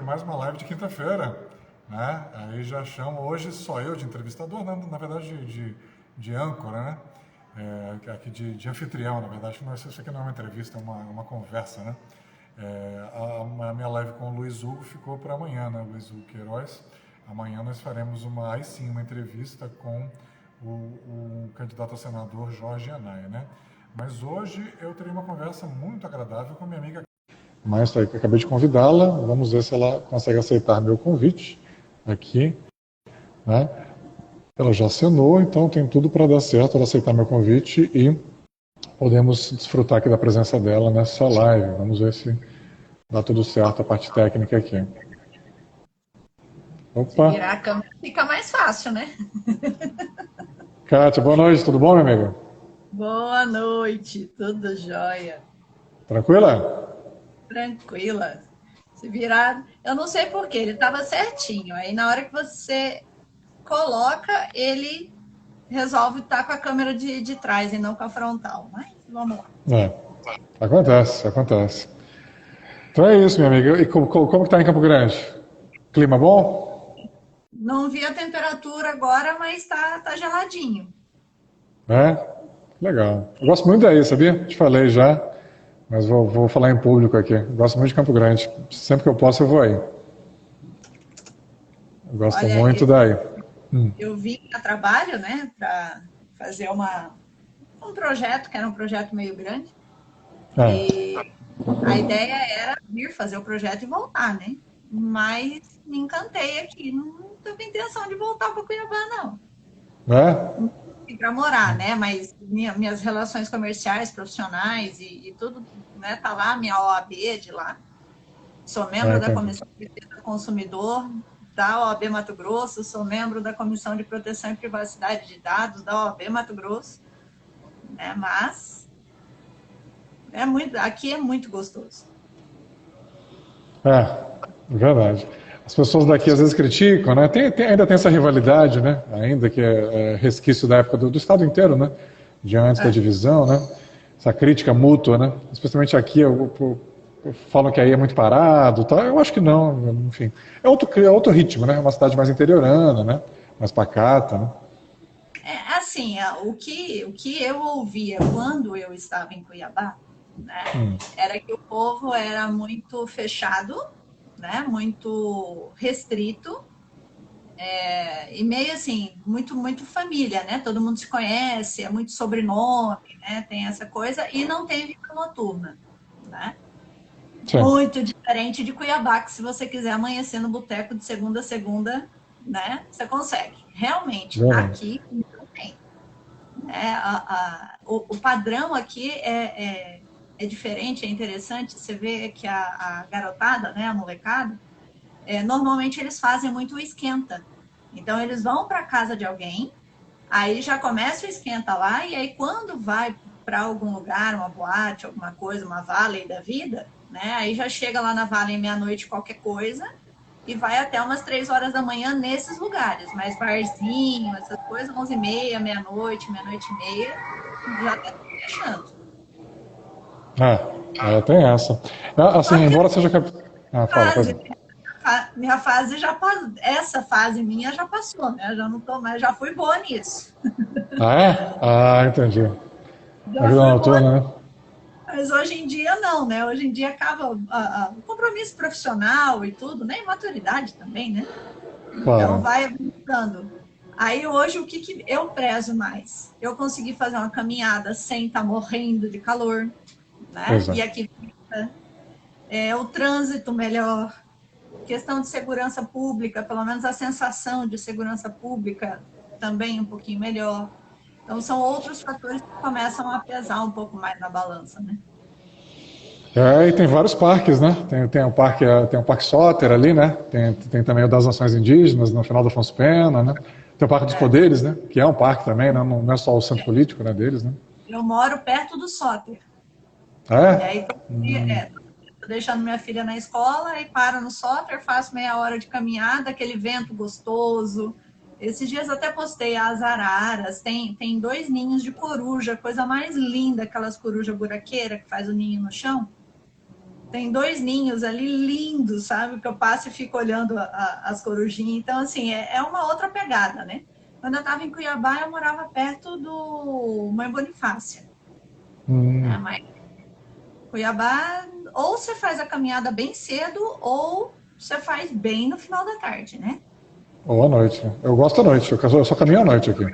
mais uma live de quinta-feira, né? Aí já chamo, hoje só eu de entrevistador, na verdade de âncora, né? Aqui de anfitrião, na verdade, isso aqui não é uma entrevista, é uma conversa, né? A minha live com o Luiz Hugo ficou para amanhã, né? Luiz Hugo Queiroz. Amanhã nós faremos aí sim, uma entrevista com o candidato a senador Jorge Anaia, né? Mas hoje eu terei uma conversa muito agradável com a minha amiga. Mas acabei de convidá-la, vamos ver se ela consegue aceitar meu convite aqui, né? Ela já assinou, então tem tudo para dar certo ela aceitar meu convite e podemos desfrutar aqui da presença dela nessa live. Vamos ver se dá tudo certo a parte técnica aqui. Se virar a câmera fica mais fácil, né? Kátia, boa noite, tudo bom, minha amiga? Boa noite, tudo jóia. Tranquila? Tranquila. Se virar, eu não sei porquê, ele estava certinho. Aí na hora que você coloca, ele resolve estar com a câmera de trás e não com a frontal. Mas vamos lá. Acontece. Então é isso, minha amiga. E como que tá em Campo Grande? Clima bom? Não vi a temperatura agora, mas tá geladinho. É? Legal. Eu gosto muito daí, sabia? Te falei já, mas vou falar em público aqui. Eu gosto muito de Campo Grande. Sempre que eu posso, eu vou aí. Eu gosto Olha, muito daí. eu vim a trabalho, né, para fazer um projeto, que era um projeto meio grande. Ah, E a ideia era vir fazer o projeto e voltar, né? Mas me encantei aqui. Não tô com intenção de voltar para Cuiabá, não. é? Para morar, né? Mas minhas relações comerciais, profissionais e tudo, né? Tá lá, minha OAB de lá. Sou membro da Entendi. Comissão de Defesa do Consumidor da OAB Mato Grosso, sou membro da Comissão de Proteção e Privacidade de Dados da OAB Mato Grosso, né? Mas aqui é muito gostoso. É, verdade. As pessoas daqui às vezes criticam, né? Ainda tem essa rivalidade, né? Ainda que é resquício da época do Estado inteiro, né? De antes da divisão, né? Essa crítica mútua, né? Especialmente aqui, falam que aí é muito parado, tá? Eu acho que não, enfim. É outro ritmo, né? É uma cidade mais interiorana, né? Mais pacata, né? Assim, o que eu ouvia quando eu estava em Cuiabá, né? Era que o povo era muito fechado, né? Muito restrito, e meio assim, muito família, né? Todo mundo se conhece, é muito sobrenome, né? Tem essa coisa, e não tem vida noturna, né? Sim. Muito diferente de Cuiabá, que se você quiser amanhecer no boteco de segunda a segunda, né? Você consegue. Realmente, Verdade. aqui não tem. O padrão aqui é diferente, é interessante. Você vê que a garotada, né, a molecada, normalmente eles fazem muito o esquenta. Então, eles vão para casa de alguém, aí já começa o esquenta lá, e aí quando vai para algum lugar, uma boate, alguma coisa, uma valley da vida, né? Aí já chega lá na valley meia-noite qualquer coisa e vai até umas 3 horas da manhã nesses lugares, mas barzinho, essas coisas, 11h30, meia-noite e meia, já tá fechando. Tem essa. Assim, Só que embora seja. Fala, pois fase, não. minha fase já essa fase minha já passou, né? Já não tô mais, já fui boa nisso. Ah, é? Ah, entendi. A Já vida fui boa. noturna, né? Mas hoje em dia não, né? Hoje em dia acaba o compromisso profissional e tudo, né? E maturidade também, né? Então Claro. vai mudando. Aí hoje o que eu prezo mais? Eu consegui fazer uma caminhada sem estar morrendo de calor, né? Pois é. E aqui o trânsito melhor, questão de segurança pública, pelo menos a sensação de segurança pública também um pouquinho melhor. Então são outros fatores que começam a pesar um pouco mais na balança, né? E tem vários parques, né? Tem o Parque Soter ali, né? Tem também o das Nações Indígenas, no final do Afonso Pena, né? Tem o Parque dos Poderes, né? Que é um parque também, né? Não é só o centro político, né, deles, né? Eu moro perto do Soter. E É? aí, tô deixando minha filha na escola, aí paro no Soter, faço meia hora de caminhada, aquele vento gostoso. Esses dias até postei as araras, tem 2 ninhos de coruja, coisa mais linda, aquelas coruja buraqueira que faz o ninho no chão. tem 2 ninhos ali lindos, sabe? Que eu passo e fico olhando as corujinhas. Então, assim, é uma outra pegada, né? Quando eu estava em Cuiabá, eu morava perto do Mãe Bonifácia. Né? Mas Cuiabá, ou você faz a caminhada bem cedo, ou você faz bem no final da tarde, né? Ou à noite. Eu gosto à noite, eu só caminho à noite aqui.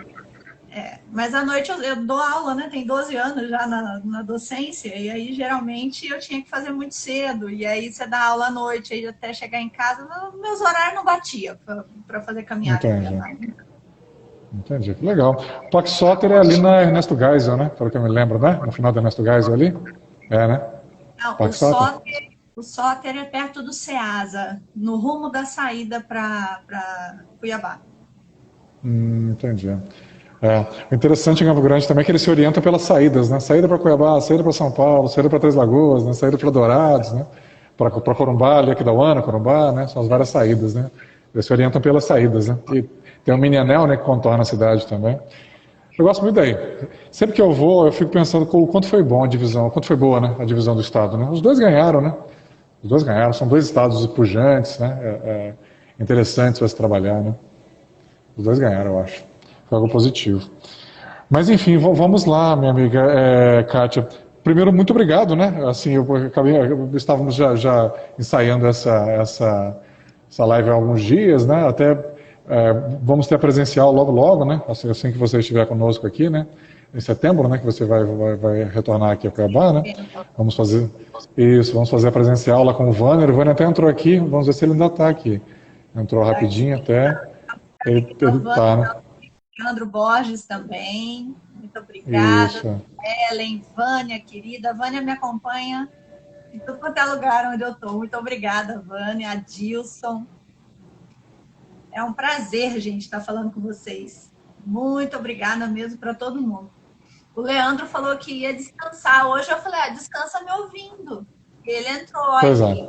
Mas à noite eu dou aula, né? Tem 12 anos já na docência, e aí geralmente eu tinha que fazer muito cedo, e aí você dá aula à noite, aí até chegar em casa, meus horários não batiam para fazer caminhada. Entendi. Entendi, que legal. O Parque Soter é ali na Ernesto Geisel, né? Pelo que eu me lembro, né? No final da Ernesto Geisel ali. É, né? Não, Parque Soter? O Soter é perto do Ceasa, no rumo da saída para Cuiabá. Entendi. O interessante em Campo Grande também é que ele se orienta pelas saídas, né? Saída para Cuiabá, saída para São Paulo, saída para Três Lagoas, né? Saída para Dourados, né? Para Corumbá, ali aqui da Uana, Corumbá, né? São as várias saídas, né? Eles se orientam pelas saídas, né? E tem um mini anel, né, que contorna a cidade também. Eu gosto muito daí. Sempre que eu vou, eu fico pensando o quanto foi bom a divisão, o quanto foi boa, né, a divisão do estado, né? Os dois ganharam, né? Os dois ganharam, são 2 estados pujantes, né? Interessantes para se trabalhar, né? Os dois ganharam, eu acho. Foi algo positivo. Mas enfim, vamos lá, minha amiga Kátia. Primeiro, muito obrigado, né? Assim, estávamos já ensaiando essa live há alguns dias, né? Até vamos ter a presencial logo, né? Assim que você estiver conosco aqui, né? Em setembro, né? Que você vai retornar aqui a Cuiabá, né? Vamos fazer isso, vamos fazer a presencial lá com o Vâner. O Vâner até entrou aqui, vamos ver se ele ainda está aqui. Entrou rapidinho até. Ele tá, né? Leandro Borges também, muito obrigada. Isso. Ellen, Vânia, querida. Vânia me acompanha em tudo quanto é lugar onde eu estou. Muito obrigada, Vânia, Adilson. É um prazer, gente, estar falando com vocês. Muito obrigada mesmo para todo mundo. O Leandro falou que ia descansar. Hoje eu falei, descansa me ouvindo. Ele entrou aqui.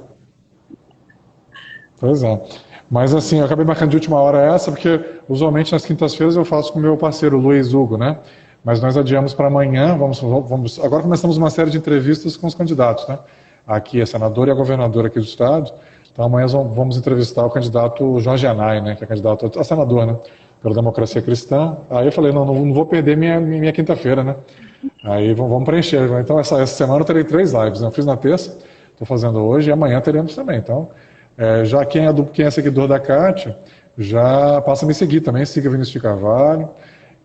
Pois é. Mas assim, eu acabei marcando de última hora essa, porque usualmente nas quintas-feiras eu faço com o meu parceiro Luiz Hugo, né? Mas nós adiamos para amanhã, agora começamos uma série de entrevistas com os candidatos, né? Aqui a senadora e a governadora aqui do estado. Então amanhã vamos entrevistar o candidato Jorge Anai, né? Que é candidato a senador, né? Pela Democracia Cristã. Aí eu falei, não vou perder minha quinta-feira, né? Aí vamos preencher. Então essa semana eu terei 3 lives, né? Eu fiz na terça, estou fazendo hoje e amanhã teremos também. Então, já quem é seguidor da Kátia, já passa a me seguir também, siga Vinícius de Carvalho,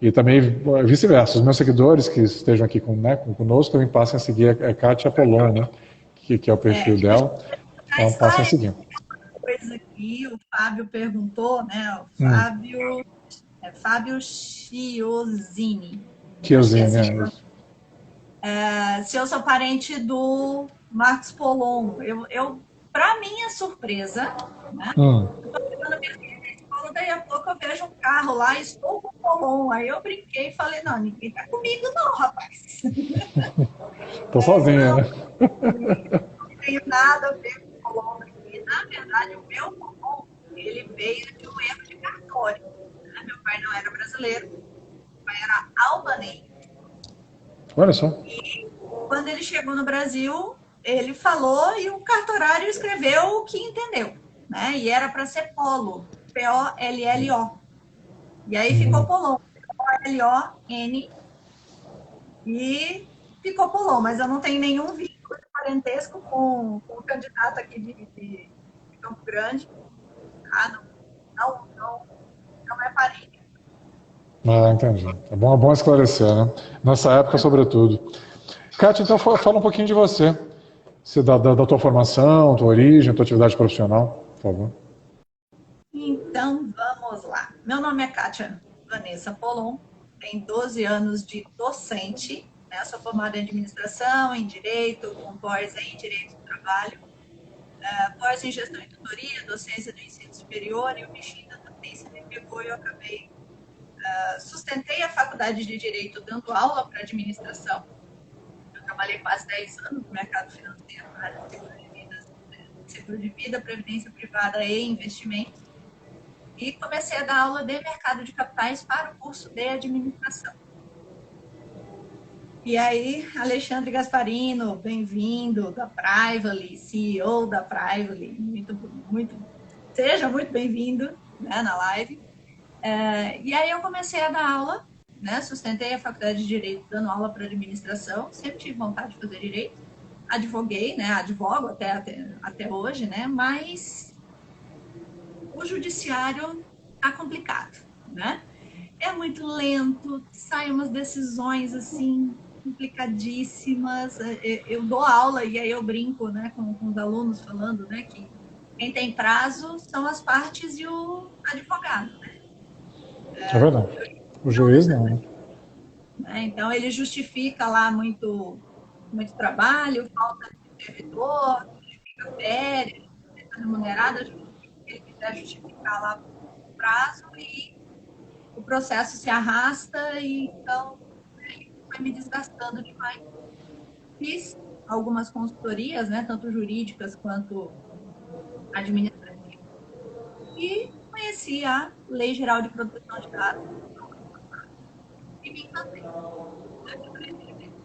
e também vice-versa, os meus seguidores que estejam aqui conosco também passem a seguir a Kátia Apollon, né, que é o perfil dela, então passem a seguir. Coisa aqui, o Fábio perguntou, né, Fábio Chiosini. Chiosini, se eu sou parente do Marcos Pollon. Para minha surpresa, né? Estou levando minha filha na escola, daí a pouco eu vejo um carro lá, estou com o Pollon. Aí eu brinquei e falei, não, ninguém tá comigo não, rapaz. Tô sozinha, né? Não tenho nada a ver com o Pollon aqui. Na verdade, o meu Pollon, ele veio de um erro de cartório. Né? Meu pai não era brasileiro, meu pai era albanês. Olha só. E quando ele chegou no Brasil, ele falou e o cartorário escreveu o que entendeu, né? E era para ser Polo, P-O-L-L-O. E aí ficou Pollon, P-O-L-O-N. E ficou Pollon, mas eu não tenho nenhum vínculo de parentesco com o candidato aqui de Campo Grande. Não é parente. Entendi. É bom esclarecer, né? Nessa época, sobretudo. Kátia, então fala um pouquinho de você. Da tua formação, tua origem, tua atividade profissional, por favor. Então, vamos lá. Meu nome é Kátia Vanessa Pollon, tenho 12 anos de docente, né? Sou formada em administração, em direito, com pós em direito do trabalho, pós em gestão e tutoria, docência do ensino superior, e o bichinho da docência me pegou e eu acabei... sustentei a faculdade de direito dando aula para administração. Trabalhei quase 10 anos no mercado financeiro, na área de seguro de vida, previdência privada e investimentos. E comecei a dar aula de mercado de capitais para o curso de administração. E aí, Alexandre Gasparino, bem-vindo da Prively, CEO da Prively, seja muito bem-vindo, né, na live. E aí eu comecei a dar aula, né, sustentei a faculdade de Direito dando aula para administração, sempre tive vontade de fazer direito, advoguei, né, advogo até hoje, né, mas o judiciário está complicado, né? É muito lento, saem umas decisões assim complicadíssimas. Eu dou aula e aí eu brinco, né, com os alunos falando, né, que quem tem prazo são as partes e o advogado, né? É verdade. O juiz não, né? Então ele justifica lá muito trabalho, falta de servidor, justifica férias, remunerada, ele quiser justificar lá o prazo e o processo se arrasta e então vai me desgastando demais. Fiz algumas consultorias, né, tanto jurídicas quanto administrativas, e conheci a Lei Geral de Proteção de Dados e me encantei.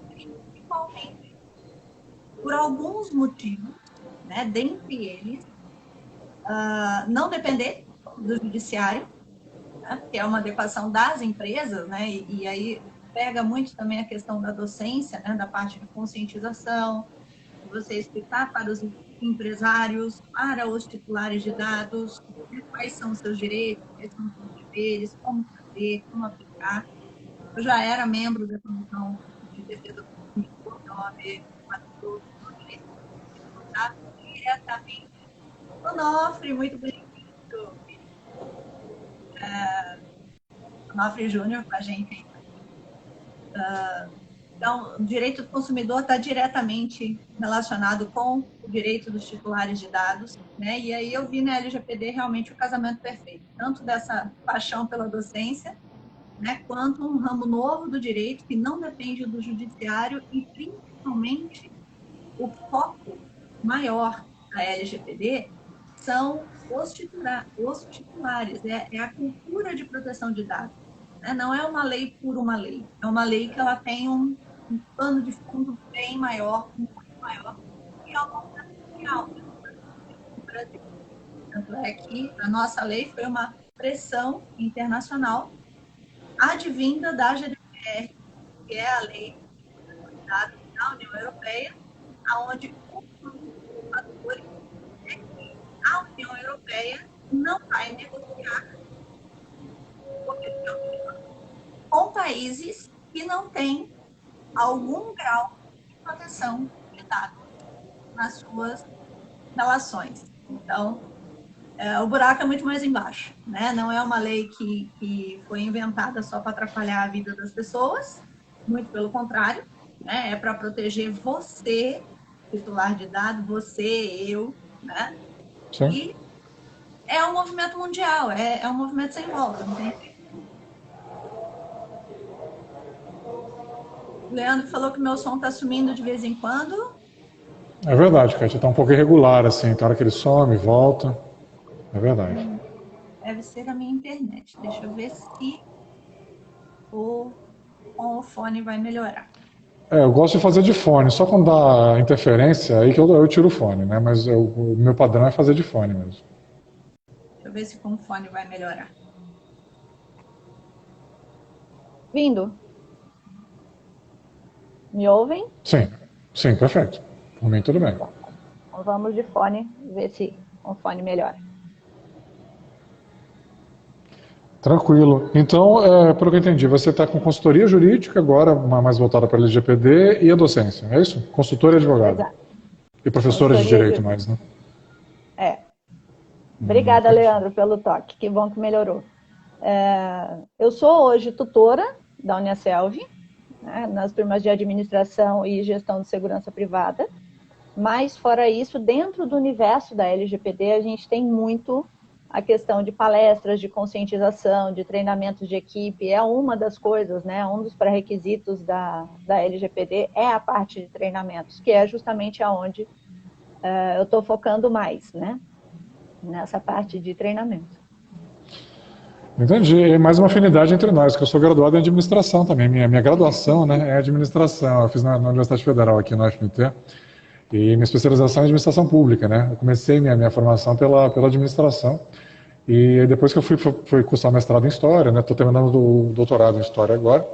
Principalmente por alguns motivos, né, dentre eles, não depender do judiciário, né, que é uma adequação das empresas, né, e aí pega muito também a questão da docência, né, da parte de conscientização, de você explicar para os empresários, para os titulares de dados, né, quais são os seus direitos, quais são os seus deveres, como fazer, como aplicar. Eu já era membro da Comissão de Defesa do Consumidor da OAB, diretamente. Onofre, muito bem-vindo. Onofre Júnior com a gente. Então, o direito do consumidor está diretamente relacionado com o direito dos titulares de dados, né? E aí eu vi na LGPD realmente o casamento perfeito, tanto dessa paixão pela docência, né, quanto um ramo novo do direito que não depende do judiciário e, principalmente, o foco maior da LGPD são os titulares, é a cultura de proteção de dados. Né? Não é uma lei por uma lei, é uma lei que ela tem um pano de fundo bem maior, muito maior, e é uma mundial no Brasil. Tanto é que a nossa lei foi uma pressão internacional advinda da GDPR, que é a lei de dados da União Europeia, onde os fatores é que a União Europeia não vai negociar com países que não têm algum grau de proteção de dados nas suas relações. Então, o buraco é muito mais embaixo, né? Não é uma lei que foi inventada só para atrapalhar a vida das pessoas, muito pelo contrário, né? É para proteger você, titular de dados, você, eu, né? Sim. E é um movimento mundial, é um movimento sem volta, não tem? O Leandro falou que meu som está sumindo de vez em quando. É verdade, Kátia. Tá um pouco irregular, assim. Tem hora que ele some, volta. É verdade. Deve ser a minha internet. Deixa eu ver se com o fone vai melhorar. Eu gosto de fazer de fone. Só quando dá interferência, aí que eu tiro o fone, né? Mas o meu padrão é fazer de fone mesmo. Deixa eu ver se com o fone vai melhorar. Vindo. Me ouvem? Sim, perfeito. Por mim, tudo bem. Então vamos de fone, ver se com o fone melhora. Tranquilo. Então, pelo que eu entendi, você está com consultoria jurídica agora, mais voltada para a LGPD e a docência, é isso? Consultora e advogada. Exato. E professora de direito mais, né? Obrigada, Leandro, pelo toque. Que bom que melhorou. Eu sou hoje tutora da Uniaselv, né, nas turmas de administração e gestão de segurança privada. Mas, fora isso, dentro do universo da LGPD, a gente tem muito a questão de palestras, de conscientização, de treinamentos de equipe. É uma das coisas, né? Um dos pré-requisitos da LGPD é a parte de treinamentos, que é justamente aonde eu estou focando mais, né? Nessa parte de treinamento. Entendi. E mais uma afinidade entre nós, que eu sou graduado em administração também. Minha graduação, né, é administração. Eu fiz na Universidade Federal aqui na UFMT. E minha especialização é em administração pública, né? Eu comecei minha formação pela administração. E depois que eu fui cursar mestrado em História, né? Estou terminando o doutorado em História agora.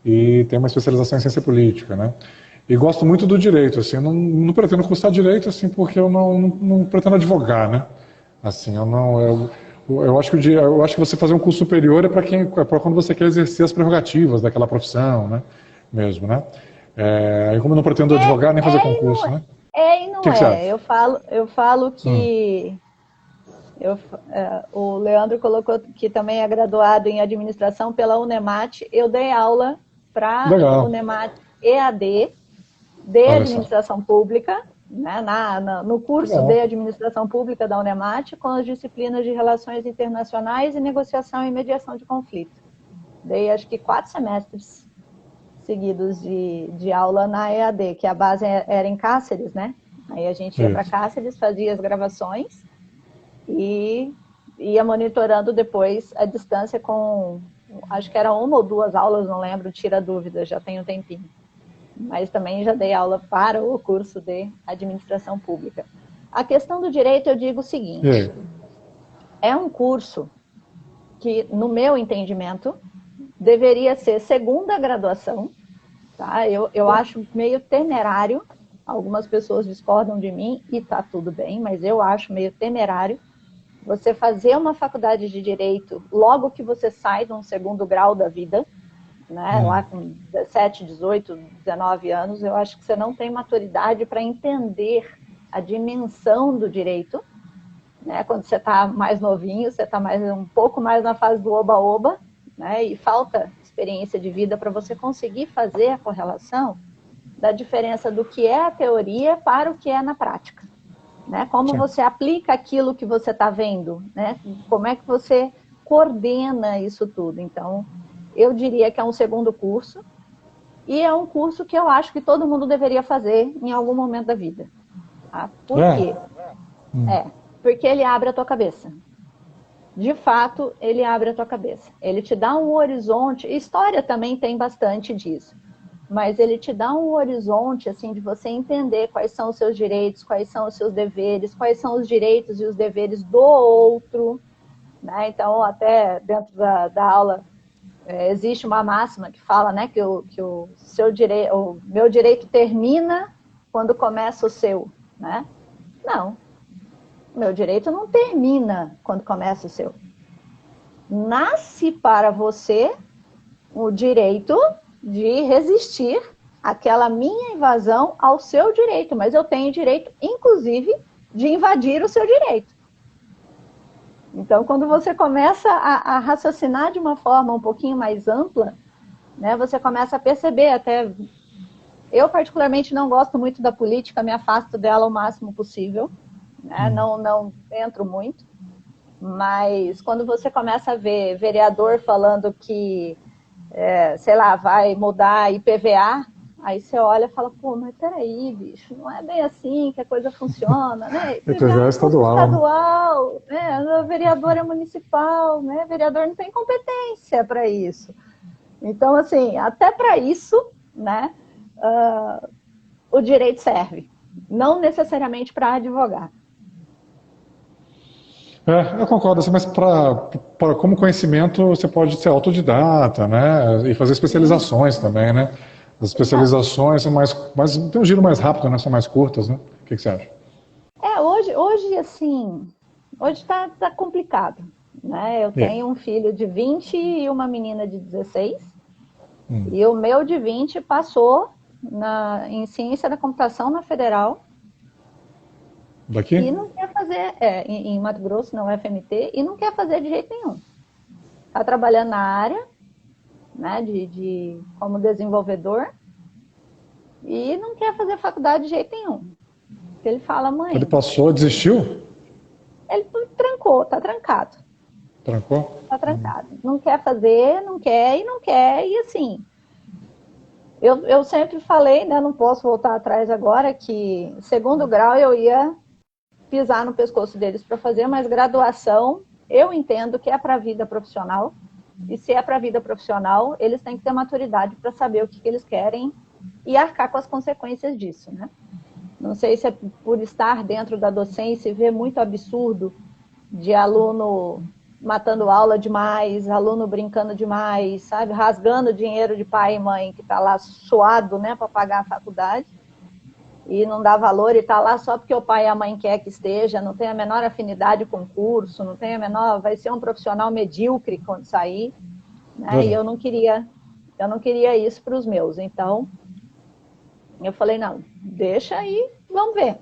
E tenho uma especialização em Ciência Política, né? E gosto muito do direito, assim. Eu não pretendo cursar direito, assim, porque eu não pretendo advogar, né? Assim, eu acho que você fazer um curso superior é para quando você quer exercer as prerrogativas daquela profissão, né? Mesmo, né? E como eu não pretendo advogar nem fazer concurso, né? E não que você acha? Eu falo que o Leandro colocou que também é graduado em administração pela Unemat. Eu dei aula para Unemat EAD de administração pública, né, no curso de administração pública da Unemat, com as disciplinas de relações internacionais e negociação e mediação de conflito. Dei acho que 4 semestres seguidos de aula na EAD, que a base era em Cáceres, né? Aí a gente ia para Cáceres, fazia as gravações e ia monitorando depois a distância com, acho que era 1 ou 2 aulas, não lembro, tira dúvida, já tem um tempinho. Mas também já dei aula para o curso de administração pública. A questão do direito, eu digo o seguinte, é um curso que, no meu entendimento, deveria ser segunda graduação, tá? Eu acho meio temerário, algumas pessoas discordam de mim, e tá tudo bem, mas eu acho meio temerário você fazer uma faculdade de Direito logo que você sai de um segundo grau da vida, né? Lá com 17, 18, 19 anos, eu acho que você não tem maturidade para entender a dimensão do direito, né? Quando você está mais novinho, você está um pouco mais na fase do oba-oba, né? E falta experiência de vida para você conseguir fazer a correlação da diferença do que é a teoria para o que é na prática, né? Como você aplica aquilo que você está vendo, né? Como é que você coordena isso tudo. Então, eu diria que é um segundo curso, e é um curso que eu acho que todo mundo deveria fazer em algum momento da vida. Tá? Por quê? Porque ele abre a tua cabeça. De fato, ele abre a tua cabeça. Ele te dá um horizonte, história também tem bastante disso, mas ele te dá um horizonte, assim, de você entender quais são os seus direitos, quais são os seus deveres, quais são os direitos e os deveres do outro, né? Então, até dentro da aula, existe uma máxima que fala, né, que o meu direito termina quando começa o seu, né? Não. Meu direito não termina quando começa o seu. Nasce para você o direito de resistir àquela minha invasão ao seu direito, mas eu tenho direito, inclusive, de invadir o seu direito. Então, quando você começa a raciocinar de uma forma um pouquinho mais ampla, né, você começa a perceber até... Eu, particularmente, não gosto muito da política, me afasto dela o máximo possível, né, não entro muito, mas quando você começa a ver vereador falando que, sei lá, vai mudar IPVA, aí você olha e fala, pô, mas peraí, bicho, não é bem assim que a coisa funciona, né? IPVA é estadual, né? O vereador é municipal, né? O vereador não tem competência para isso. Então, assim, até para isso, né, o direito serve, não necessariamente para advogar. Eu concordo, assim, mas como conhecimento você pode ser autodidata, né? E fazer especializações também, né? As especializações são tem um giro mais rápido, né? São mais curtas, né? O que você acha? Hoje assim, hoje tá complicado, né? Eu tenho um filho de 20 e uma menina de 16, e o meu de 20 passou em ciência da computação na Federal. Daqui? E não quer fazer, em Mato Grosso, na UFMT, e não quer fazer de jeito nenhum. Está trabalhando na área, né, como desenvolvedor, e não quer fazer faculdade de jeito nenhum. Ele fala, mãe... Ele passou, desistiu? Ele trancou, está trancado. Trancou? Está trancado. Não quer fazer, não quer, e assim... Eu sempre falei, né, não posso voltar atrás agora, que segundo grau eu ia pisar no pescoço deles para fazer, mas graduação eu entendo que é para a vida profissional, e se é para a vida profissional, eles têm que ter maturidade para saber o que eles querem e arcar com as consequências disso, né? Não sei se é por estar dentro da docência e ver muito absurdo de aluno matando aula demais, aluno brincando demais, sabe? Rasgando dinheiro de pai e mãe que está lá suado, né, para pagar a faculdade e não dá valor e está lá só porque o pai e a mãe quer que esteja, não tem a menor afinidade com o curso, não tem a menor, vai ser um profissional medíocre quando sair, né? E eu não queria isso para os meus. Então, eu falei, não, deixa aí, vamos ver.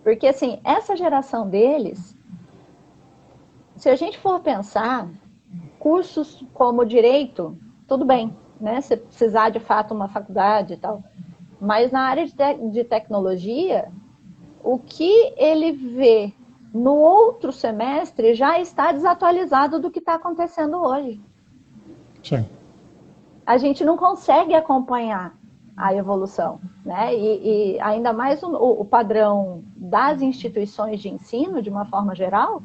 Porque, assim, essa geração deles, se a gente for pensar, cursos como direito, tudo bem, né? Se precisar de fato uma faculdade e tal. Mas na área de tecnologia, o que ele vê no outro semestre já está desatualizado do que está acontecendo hoje. Sim. A gente não consegue acompanhar a evolução, né? E ainda mais o padrão das instituições de ensino, de uma forma geral,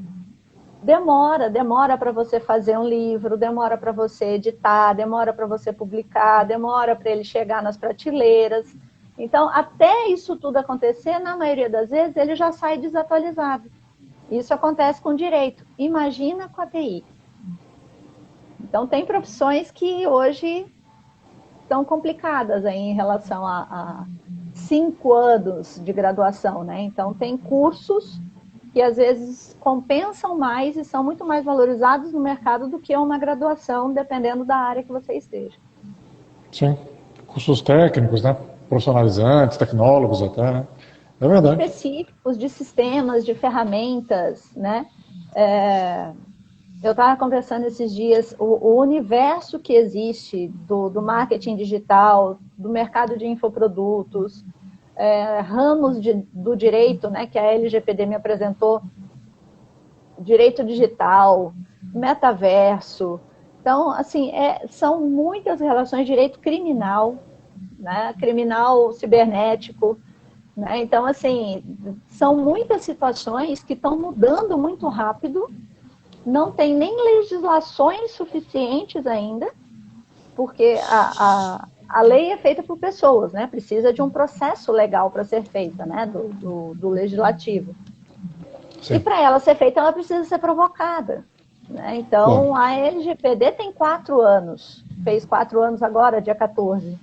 demora para você fazer um livro, demora para você editar, demora para você publicar, demora para ele chegar nas prateleiras. Então, até isso tudo acontecer, na maioria das vezes, ele já sai desatualizado. Isso acontece com direito. Imagina com a TI. Então, tem profissões que hoje estão complicadas aí em relação a 5 anos de graduação, né? Então, tem cursos que às vezes compensam mais e são muito mais valorizados no mercado do que uma graduação, dependendo da área que você esteja. Sim. Cursos técnicos, né? Profissionalizantes, tecnólogos até, né? É verdade. Específicos de sistemas, de ferramentas, né? Eu estava conversando esses dias, o universo que existe do marketing digital, do mercado de infoprodutos, ramos do direito, né, que a LGPD me apresentou, direito digital, metaverso. Então, assim, são muitas relações, direito criminal, né, criminal cibernético, né? Então, assim, são muitas situações que estão mudando muito rápido, não tem nem legislações suficientes ainda, porque a lei é feita por pessoas, né? Precisa de um processo legal para ser feita, né? Do legislativo. Sim. E para ela ser feita, ela precisa ser provocada, né? Então, a LGPD tem 4 anos, fez 4 anos agora, dia 14,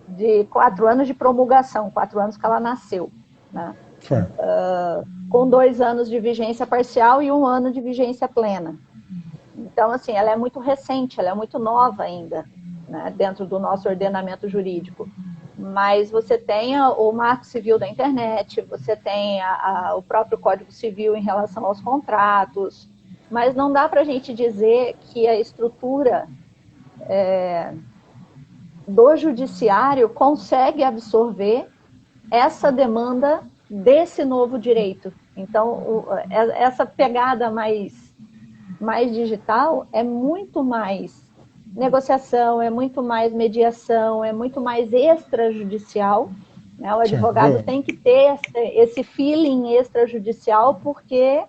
de 4 anos de promulgação, 4 anos que ela nasceu, né? Com 2 anos de vigência parcial e 1 ano de vigência plena. Então, assim, ela é muito recente, ela é muito nova ainda, né, dentro do nosso ordenamento jurídico. Mas você tem o Marco Civil da Internet, você tem o próprio Código Civil em relação aos contratos, mas não dá para a gente dizer que a estrutura do judiciário consegue absorver essa demanda desse novo direito. Então, essa pegada mais digital é muito mais negociação, é muito mais mediação, é muito mais extrajudicial, né? O advogado tem que ter esse feeling extrajudicial, porque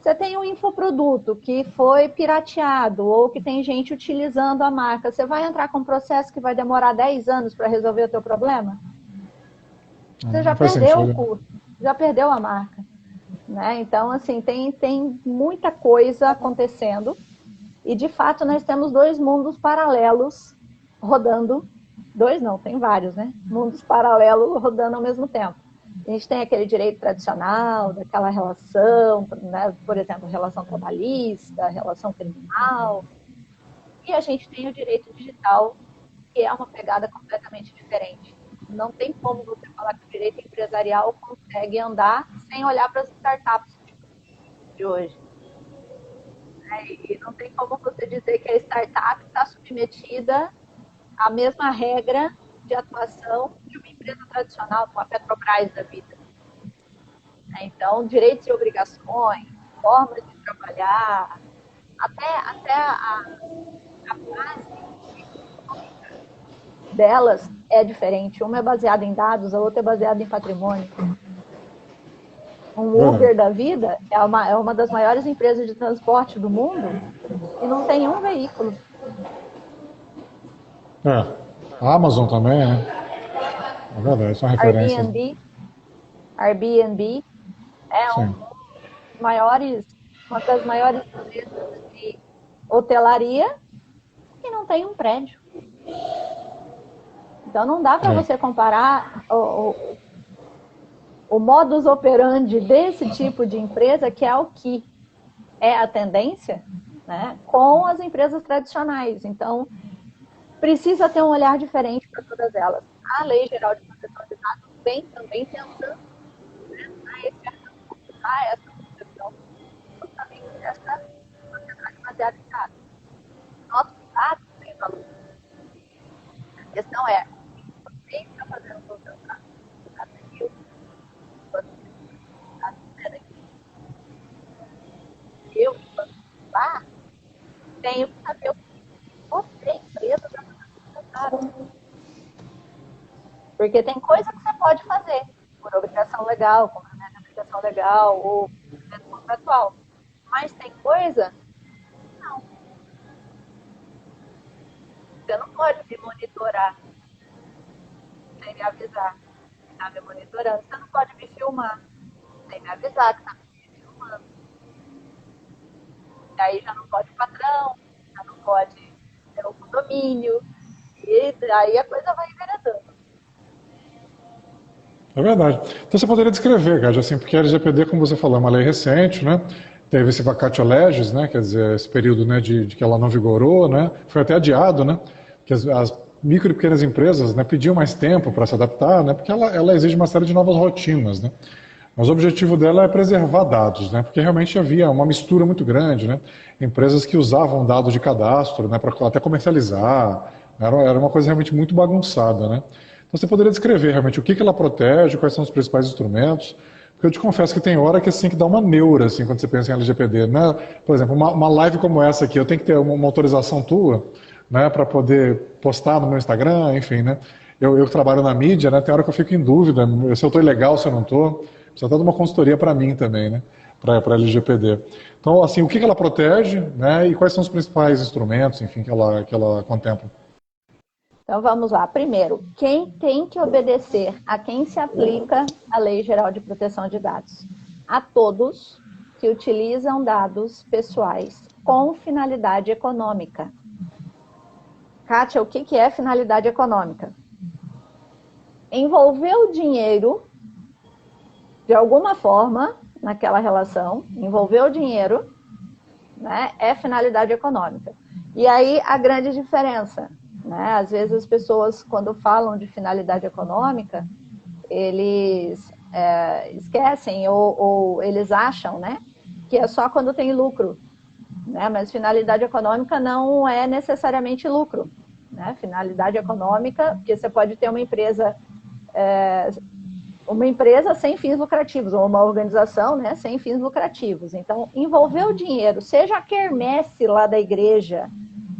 você tem um infoproduto que foi pirateado ou que tem gente utilizando a marca. Você vai entrar com um processo que vai demorar 10 anos para resolver o teu problema? Você já perdeu o curso, já perdeu a marca, né? Então, assim, tem muita coisa acontecendo e, de fato, nós temos 2 mundos paralelos rodando. 2 não, tem vários, né? Mundos paralelos rodando ao mesmo tempo. A gente tem aquele direito tradicional, daquela relação, né? Por exemplo, relação trabalhista, relação criminal. E a gente tem o direito digital, que é uma pegada completamente diferente. Não tem como você falar que o direito empresarial consegue andar sem olhar para as startups de hoje. E não tem como você dizer que a startup está submetida à mesma regra de atuação de uma empresa tradicional, como a Petrobras da vida. Então, direitos e obrigações, formas de trabalhar, até a base delas é diferente. Uma é baseada em dados, a outra é baseada em patrimônio. Um Uber da vida é uma das maiores empresas de transporte do mundo e não tem um veículo. A Amazon também, né? É verdade, são referências. Airbnb é Sim. uma das maiores empresas de hotelaria e não tem um prédio. Então não dá para você comparar o modus operandi desse tipo de empresa, que é o que é a tendência, né, com as empresas tradicionais. Então, precisa ter um olhar diferente para todas elas. A Lei Geral de Proteção de Dados vem também tentando essa proteção justamente dessa sociedade baseada em dados. Nossos dados têm valor. A questão é, você está fazendo com o seu dado? Eu, lá, tenho que saber o que você, empresa, está fazendo. Porque tem coisa que você pode fazer por obrigação legal, cumprimento de obrigação legal ou contratual. Mas tem coisa, não. Você não pode me monitorar sem me avisar que está me monitorando. Você não pode me filmar sem me avisar que está me filmando. E aí já não pode o patrão, já não pode o condomínio. E aí a coisa vai enveredando. É verdade. Então você poderia descrever, Gad, assim, porque a LGPD, como você falou, é uma lei recente, né? Teve esse vacatio legis, né? Quer dizer, esse período, né, de que ela não vigorou, né? Foi até adiado, né? Que as micro e pequenas empresas, né, pediam mais tempo para se adaptar, né? Porque ela exige uma série de novas rotinas, né? Mas o objetivo dela é preservar dados, né? Porque realmente havia uma mistura muito grande, né? Empresas que usavam dados de cadastro, né, para até comercializar. Era uma coisa realmente muito bagunçada, né? Então você poderia descrever realmente o que ela protege, quais são os principais instrumentos, porque eu te confesso que tem hora que assim que dá uma neura assim quando você pensa em LGPD, né? Por exemplo, uma live como essa aqui, eu tenho que ter uma autorização tua, né, para poder postar no meu Instagram, enfim, né? Eu trabalho na mídia, né? Tem hora que eu fico em dúvida se eu estou ilegal, se eu não estou. Precisa até de uma consultoria para mim também, né? Para a LGPD. Então, assim, o que ela protege, né? E quais são os principais instrumentos, enfim, que ela contempla? Então vamos lá. Primeiro, quem tem que obedecer, a quem se aplica a Lei Geral de Proteção de Dados? A todos que utilizam dados pessoais com finalidade econômica. Kátia, o que é finalidade econômica? Envolver o dinheiro de alguma forma naquela relação, envolver o dinheiro, né, é finalidade econômica. E aí a grande diferença, né? Às vezes as pessoas, quando falam de finalidade econômica, eles esquecem ou eles acham, né, que é só quando tem lucro, né? Mas finalidade econômica não é necessariamente lucro, né? Finalidade econômica, porque você pode ter uma empresa sem fins lucrativos, ou uma organização, né, sem fins lucrativos. Então, envolver o dinheiro, seja a quermesse lá da igreja,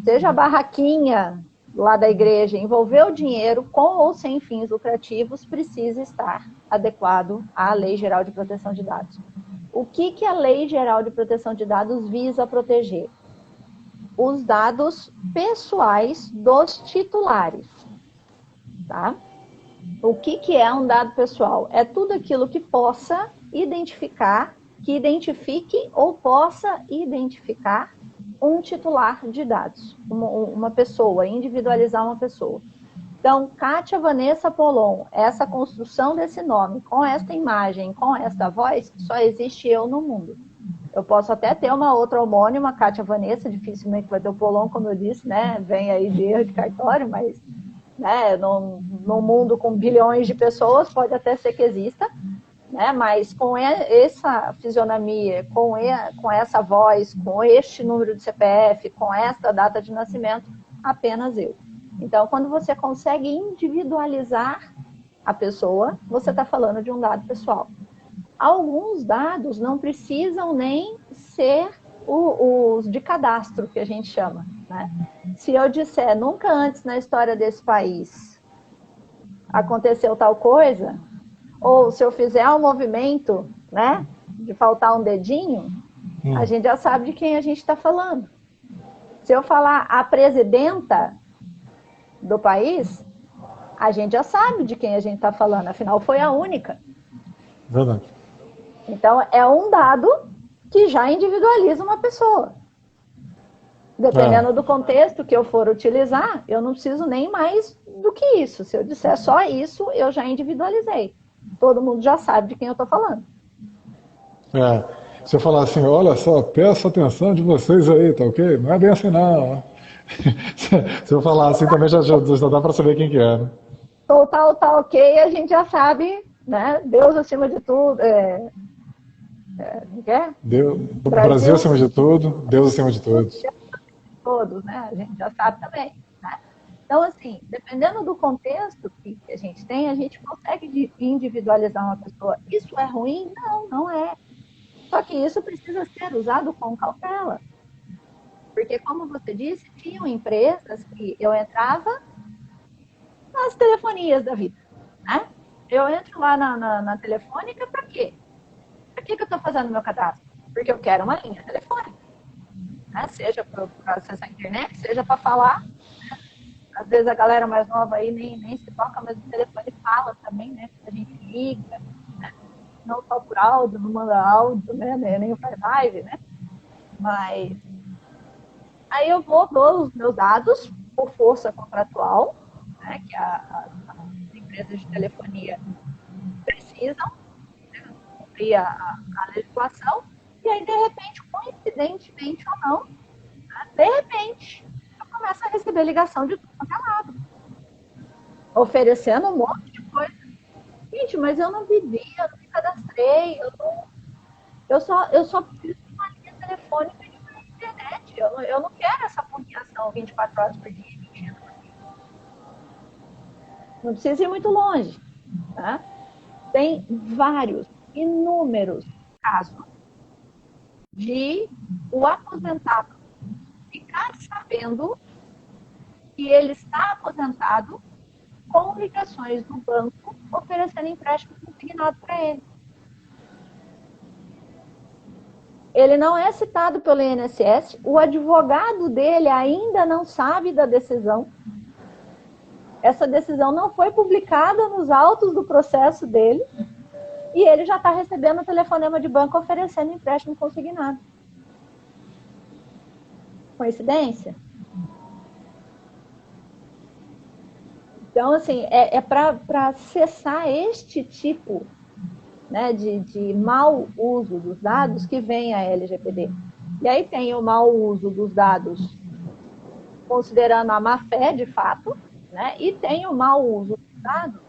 seja a barraquinha lá da igreja, envolver o dinheiro com ou sem fins lucrativos precisa estar adequado à Lei Geral de Proteção de Dados. O que a Lei Geral de Proteção de Dados visa proteger? Os dados pessoais dos titulares, tá? O que é um dado pessoal? É tudo aquilo que possa identificar, que identifique ou possa identificar um titular de dados, uma pessoa, individualizar uma pessoa. Então, Kátia Vanessa Polon, essa construção desse nome, com esta imagem, com esta voz, só existe eu no mundo. Eu posso até ter uma outra homônima, Kátia Vanessa, dificilmente vai ter o Polon, como eu disse, né? Vem aí de erro de cartório, mas né, num mundo com bilhões de pessoas, pode até ser que exista, né? Mas com essa fisionomia, com essa voz, com este número de CPF, com esta data de nascimento, apenas eu. Então, quando você consegue individualizar a pessoa, você está falando de um dado pessoal. Alguns dados não precisam nem ser os de cadastro, que a gente chama, né? Se eu disser, nunca antes na história desse país aconteceu tal coisa, ou se eu fizer um movimento né, de faltar um dedinho, a gente já sabe de quem a gente está falando. Se eu falar a presidenta do país, a gente já sabe de quem a gente está falando, afinal foi a única. Verdade. Então, é um dado que já individualiza uma pessoa. Dependendo do contexto que eu for utilizar, eu não preciso nem mais do que isso. Se eu disser só isso, eu já individualizei. Todo mundo já sabe de quem eu estou falando. Se eu falar assim, olha só, peço atenção de vocês aí, tá ok? Não é bem assim não. Se eu falar assim também já dá para saber quem que é, né? Total, tá ok, a gente já sabe, né? Deus acima de tudo. Brasil acima de tudo, Deus acima de todos. Todos, né? A gente já sabe também, né? Então, assim, dependendo do contexto que a gente tem, a gente consegue individualizar uma pessoa. Isso é ruim? Não, não é. Só que isso precisa ser usado com cautela. Porque, como você disse, tinham empresas que eu entrava nas telefonias da vida, né? Eu entro lá na telefônica para quê? Para que eu estou fazendo meu cadastro? Porque eu quero uma linha telefônica, né? Seja para acessar a internet, seja para falar. Né? Às vezes a galera mais nova aí nem se toca, mas o telefone fala também, né? A gente liga, né? Não só por áudio, não manda áudio, né? Nem faz live, né? Mas aí eu dou os meus dados por força contratual, né? Que as empresas de telefonia precisam, né? Cumprir a legislação, e aí, de repente, coincidentemente ou não, né? De repente, eu começo a receber ligação de tudo quanto é lado, oferecendo um monte de coisa. Gente, mas eu não vivi, eu não me cadastrei, eu só preciso de uma linha telefônica de uma internet. Eu não quero essa comunicação 24 horas por dia. Não precisa ir muito longe. Tá? Tem inúmeros casos de o aposentado ficar sabendo que ele está aposentado com ligações do banco oferecendo empréstimo consignado para ele. Ele não é citado pelo INSS, o advogado dele ainda não sabe da decisão. Essa decisão não foi publicada nos autos do processo dele e ele já está recebendo um telefonema de banco oferecendo empréstimo consignado. Coincidência? Então, assim, é para cessar este tipo, né, de mau uso dos dados que vem a LGPD. E aí tem o mau uso dos dados considerando a má-fé, de fato, né, e tem o mau uso dos dados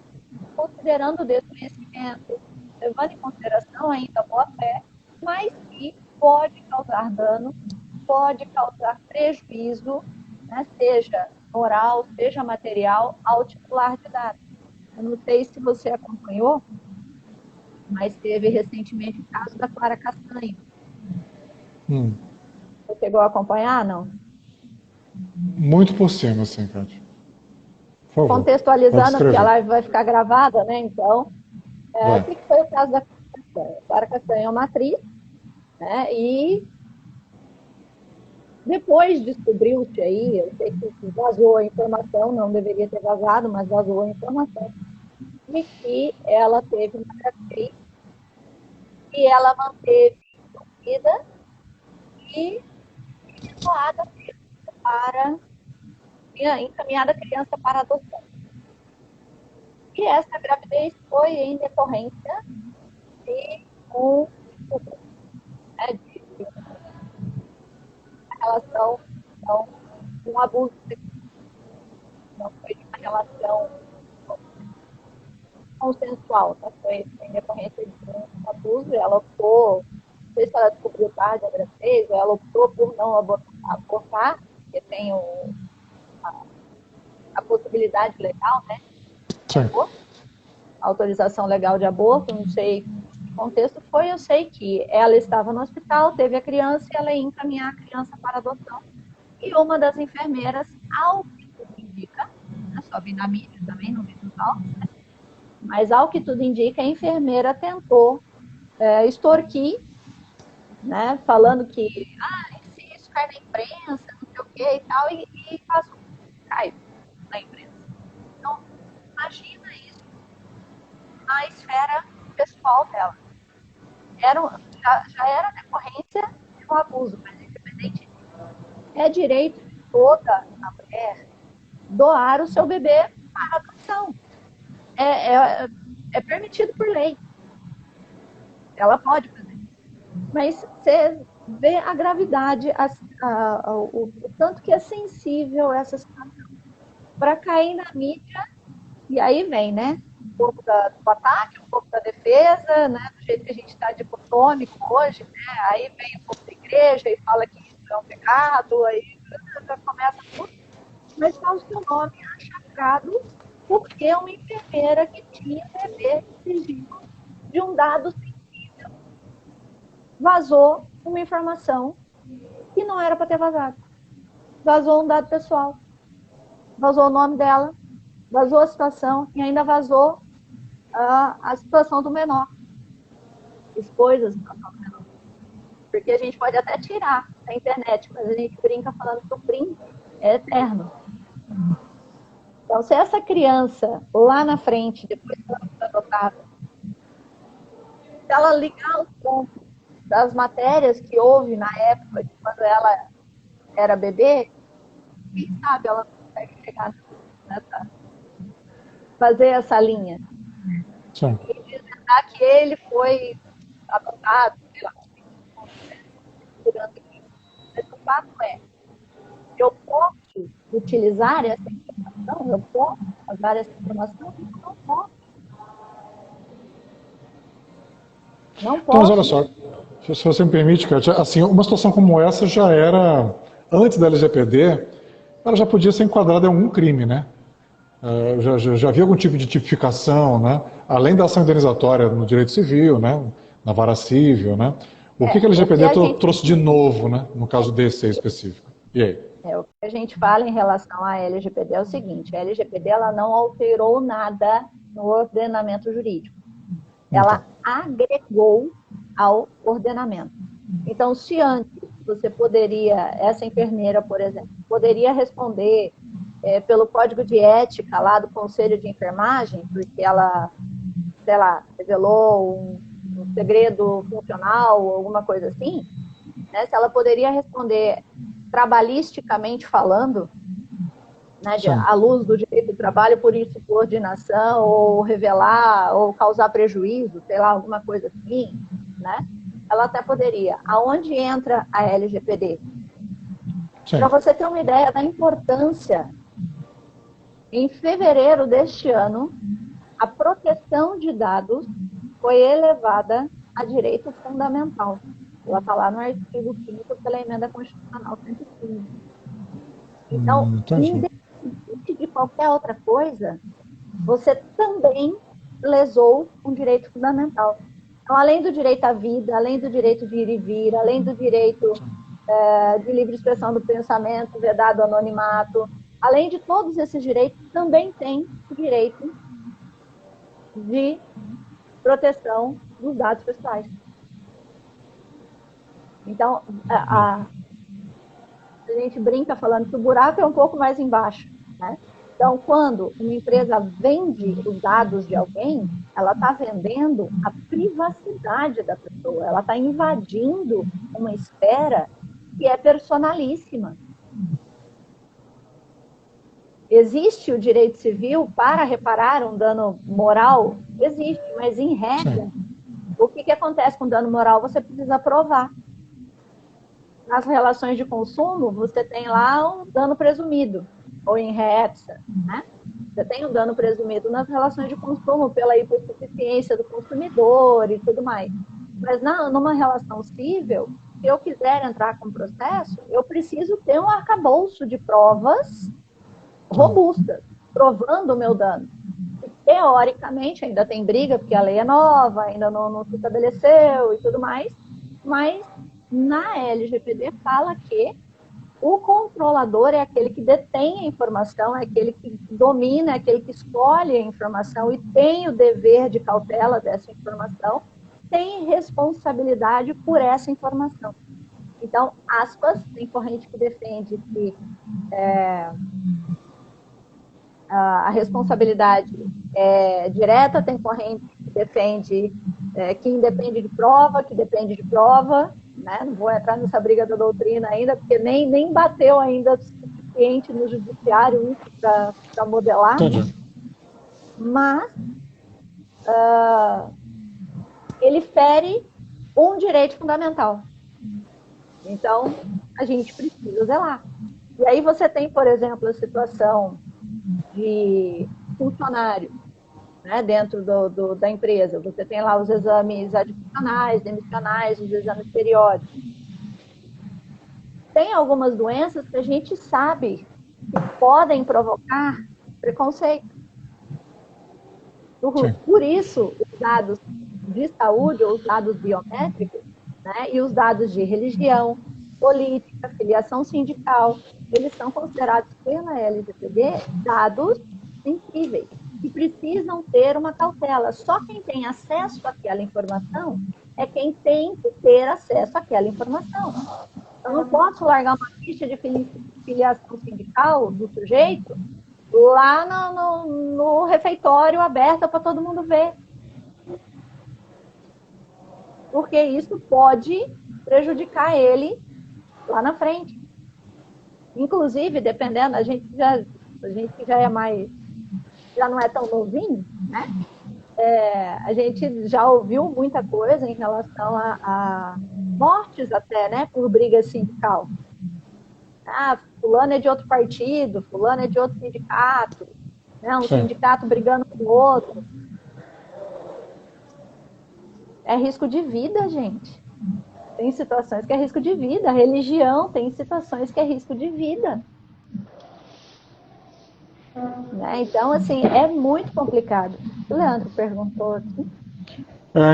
considerando o desconhecimento, levando em consideração ainda a boa-fé, mas que pode causar dano, pode causar prejuízo, né, seja moral, seja material, ao titular de dados. Eu não sei se você acompanhou, mas teve recentemente o caso da Clara Castanho. Você chegou a acompanhar, não? Muito por cima, sim, Cátia. Por favor. Contextualizando, porque a live vai ficar gravada, né? Então, o que foi o caso da Clara Castanho? A Clara Castanho é uma atriz, né? E depois descobriu-se aí, eu sei que vazou a informação, não deveria ter vazado, mas vazou a informação, de que ela teve uma gravidez e ela manteve vida e encaminhada a criança para adoção. E essa gravidez foi em decorrência de uma relação, não, um abuso sexual. Não foi de uma relação consensual, tá? Foi em decorrência de um abuso. Ela optou, não sei se ela descobriu tarde a gravidez, ou ela optou por não abortar, porque tem a possibilidade legal, né? A autorização legal de aborto, não sei que contexto foi, eu sei que ela estava no hospital, teve a criança e ela ia encaminhar a criança para adoção. E uma das enfermeiras, ao que tudo indica, né, só vi na mídia também, não vi nos autos, né? Mas ao que tudo indica, a enfermeira tentou extorquir, né, falando que, isso cai na imprensa, não sei o que e tal, e faz cai na imprensa. Então, imagina isso na esfera pessoal dela. Já era decorrência de um abuso, mas independente disso, é direito de toda a mulher doar o seu bebê para adoção. É permitido por lei. Ela pode fazer isso. Mas você vê a gravidade, o tanto que é sensível essa situação. Para cair na mídia, e aí vem, né? Um pouco do ataque, um pouco da defesa, né? Do jeito que a gente está dicotômico hoje, né? Aí vem um pouco da igreja e fala que isso é um pecado, aí já começa tudo. Mas está o seu nome achacado porque uma enfermeira que tinha bebê exigido de um dado sensível vazou uma informação que não era para ter vazado. Vazou um dado pessoal. Vazou o nome dela, vazou a situação e ainda vazou a situação do menor. Expôs a situação do menor. Porque a gente pode até tirar da internet, mas a gente brinca falando que o print é eterno. Então, se essa criança, lá na frente, depois que ela for adotada, se ela ligar os pontos das matérias que houve na época, de quando ela era bebê, quem sabe ela consegue chegar nessa, fazer essa linha. Sim. E dizer que ele foi adotado, sei lá, mas o fato é, eu posso utilizar essa informação, eu posso usar essa informação, eu não posso. Não Então, mas posso. olha só, se você me permite, Kátia, assim, uma situação como essa já era, antes da LGPD, ela já podia ser enquadrada em algum crime, né? Já havia algum tipo de tipificação, né? Além da ação indenizatória no direito civil, né? Na vara civil, né? O que a LGPD trouxe de novo, né? No caso desse aí específico. E aí? O que a gente fala em relação à LGPD é o seguinte: a LGPD ela não alterou nada no ordenamento jurídico. Ela agregou ao ordenamento. Então, se antes você poderia, essa enfermeira, por exemplo, poderia responder pelo código de ética lá do Conselho de Enfermagem, porque ela, sei lá, revelou um segredo funcional ou alguma coisa assim, né? Se ela poderia responder trabalhisticamente falando, né, à luz do direito do trabalho, por insubordinação, ou revelar, ou causar prejuízo, sei lá, alguma coisa assim, né? Ela até poderia. Aonde entra a LGPD? Para você ter uma ideia da importância, em fevereiro deste ano, a proteção de dados foi elevada a direito fundamental. Ela está lá no artigo 5º pela emenda constitucional 115. Então, independente de qualquer outra coisa, você também lesou um direito fundamental. Então, além do direito à vida, além do direito de ir e vir, além do direito de livre expressão do pensamento, vedado ao anonimato, além de todos esses direitos, também tem o direito de proteção dos dados pessoais. Então, a gente brinca falando que o buraco é um pouco mais embaixo, né? Então, quando uma empresa vende os dados de alguém, ela está vendendo a privacidade da pessoa, ela está invadindo uma esfera que é personalíssima. Existe o direito civil para reparar um dano moral? Existe, mas em regra, o que acontece com dano moral? Você precisa provar. Nas relações de consumo, você tem lá um dano presumido, ou em répsa, né? Você tem um dano presumido nas relações de consumo pela hipossuficiência do consumidor e tudo mais. Mas numa relação civil, se eu quiser entrar com processo, eu preciso ter um arcabouço de provas robustas, provando o meu dano. E, teoricamente, ainda tem briga, porque a lei é nova, ainda não se estabeleceu e tudo mais, mas na LGPD fala que o controlador é aquele que detém a informação, é aquele que domina, é aquele que escolhe a informação e tem o dever de cautela dessa informação, tem responsabilidade por essa informação. Então, aspas, tem corrente que defende que a responsabilidade é direta, tem corrente que defende que independe de prova, que depende de prova, né? Não vou entrar nessa briga da doutrina ainda, porque nem bateu ainda o suficiente no judiciário isso para modelar. Entendi. Mas ele fere um direito fundamental. Então, a gente precisa zelar. E aí você tem, por exemplo, a situação de funcionário, né, dentro da empresa. Você tem lá os exames admissionais, demissionais, os exames periódicos. Tem algumas doenças que a gente sabe que podem provocar preconceito. Por isso, os dados de saúde, ou os dados biométricos, né, e os dados de religião, política, filiação sindical, eles são considerados pela LGPD dados sensíveis, que precisam ter uma cautela. Só quem tem acesso àquela informação é quem tem que ter acesso àquela informação. Eu não posso largar uma ficha de filiação sindical do sujeito lá no refeitório aberto para todo mundo ver. Porque isso pode prejudicar ele lá na frente. Inclusive, dependendo, a gente que já é mais, já não é tão novinho, né? A gente já ouviu muita coisa em relação a mortes até, né? Por briga sindical. Fulano é de outro partido, fulano é de outro sindicato, né? Um sindicato brigando com o outro. É risco de vida, gente. Tem situações que é risco de vida. A religião tem situações que é risco de vida. Né? Então, assim, é muito complicado. O Leandro perguntou aqui.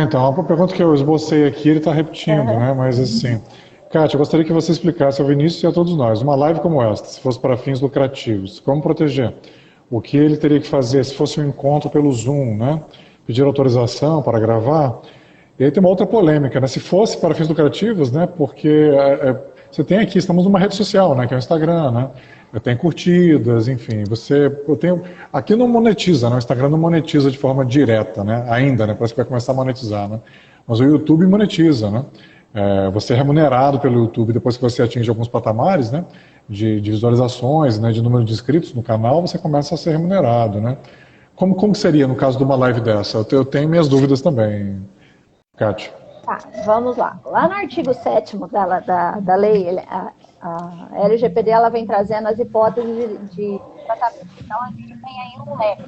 Então, a pergunta que eu esbocei aqui, ele está repetindo, né? Mas assim, Kátia, eu gostaria que você explicasse ao Vinícius e a todos nós, uma live como esta, se fosse para fins lucrativos, como proteger? O que ele teria que fazer se fosse um encontro pelo Zoom, né? Pedir autorização para gravar? E aí tem uma outra polêmica, né? Se fosse para fins lucrativos, né? Porque você tem aqui, estamos numa rede social, né? Que é o Instagram, né? Tem curtidas, enfim. Aqui não monetiza, né? O Instagram não monetiza de forma direta, né? Ainda, né? Parece que vai começar a monetizar, né? Mas o YouTube monetiza, né? Você é remunerado pelo YouTube depois que você atinge alguns patamares, né? De visualizações, né? De número de inscritos no canal, você começa a ser remunerado, né? Como seria no caso de uma live dessa? Eu tenho minhas dúvidas também. Kátia. Tá, vamos lá. Lá no artigo 7º da lei, a LGPD ela vem trazendo as hipóteses de tratamento. Então, a gente tem aí um leque.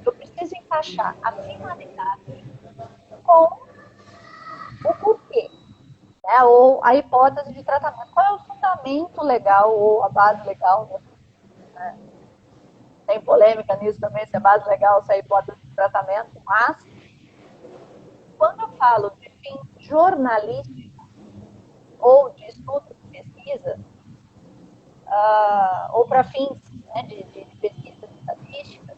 Eu preciso encaixar a finalidade com o porquê, né? Ou a hipótese de tratamento. Qual é o fundamento legal ou a base legal, né? Tem polêmica nisso também, se é base legal, se é hipótese de tratamento, mas quando eu falo de fim jornalístico ou de estudo de pesquisa, ou para fins, né, de pesquisa estatística,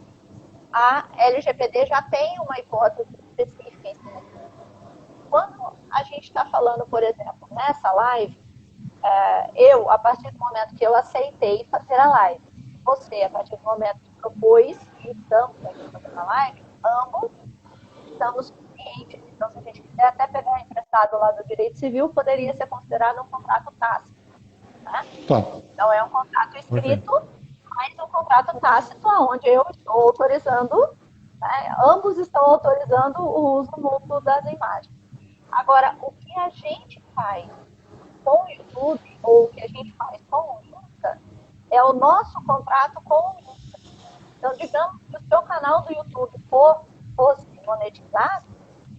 a LGPD já tem uma hipótese específica. Quando a gente está falando, por exemplo, nessa live, a partir do momento que eu aceitei fazer a live, você, a partir do momento que propôs e estamos aqui fazendo a live, ambos estamos cientes. Então, se a gente quiser até pegar emprestado lá do direito civil, poderia ser considerado um contrato tácito. Né? Tá. Então, é um contrato escrito, mas um contrato tácito, onde eu estou autorizando, né? Ambos estão autorizando o uso mútuo das imagens. Agora, o que a gente faz com o YouTube, ou o que a gente faz com o Insta, é o nosso contrato com o Insta. Então, digamos que o seu canal do YouTube fosse monetizado,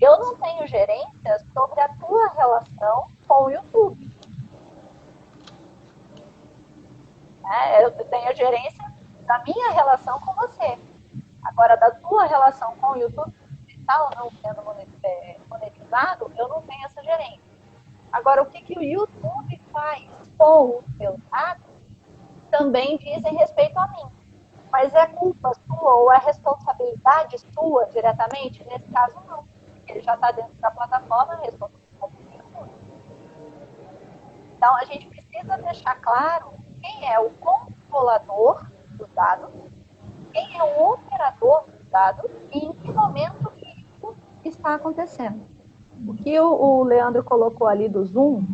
eu não tenho gerência sobre a tua relação com o YouTube. Eu tenho gerência da minha relação com você. Agora, da tua relação com o YouTube, se está ou não sendo monetizado, eu não tenho essa gerência. Agora, o que o YouTube faz com os seus dados também dizem respeito a mim. Mas é culpa sua ou é responsabilidade sua diretamente? Nesse caso, não. Ele já está dentro da plataforma, a responsabilidade é sua. Então, a gente precisa deixar claro quem é o controlador dos dados, quem é o operador dos dados e em que momento isso está acontecendo. O que o Leandro colocou ali do Zoom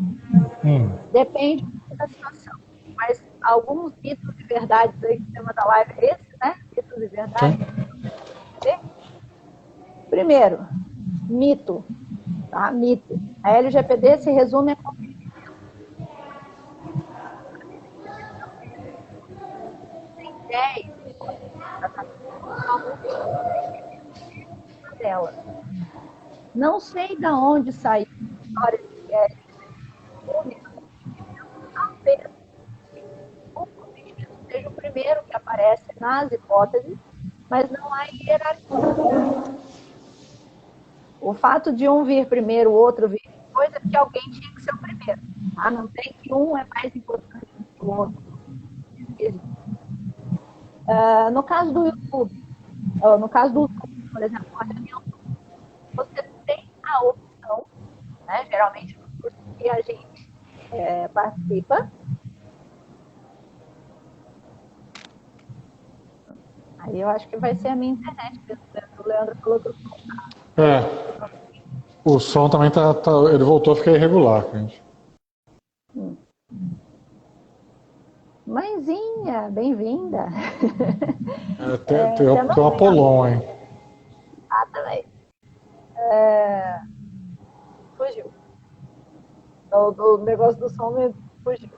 depende da situação. Mas alguns mitos e verdades aí que o tema da live é esse, né? Mitos e verdades. Primeiro, mito. Tá? Mito. A LGPD se resume a tem 10 dela. Não sei de onde saiu a história de que é talvez o consentimento seja o primeiro que aparece nas hipóteses, mas não há hierarquia. O fato de um vir primeiro, o outro vir depois, é porque alguém tinha que ser o primeiro. Tá? Não tem que um é mais importante do que o outro. No caso do YouTube, no caso do YouTube, por exemplo, a reunião, você tem a opção, né, geralmente no curso que a gente participa. Aí eu acho que vai ser a minha internet, o Leandro falou que o som tá... O som também ele voltou a ficar irregular, gente. Mãezinha, bem-vinda. Tem um Apolon, hein? Ah, também. Fugiu. O negócio do som me fugiu.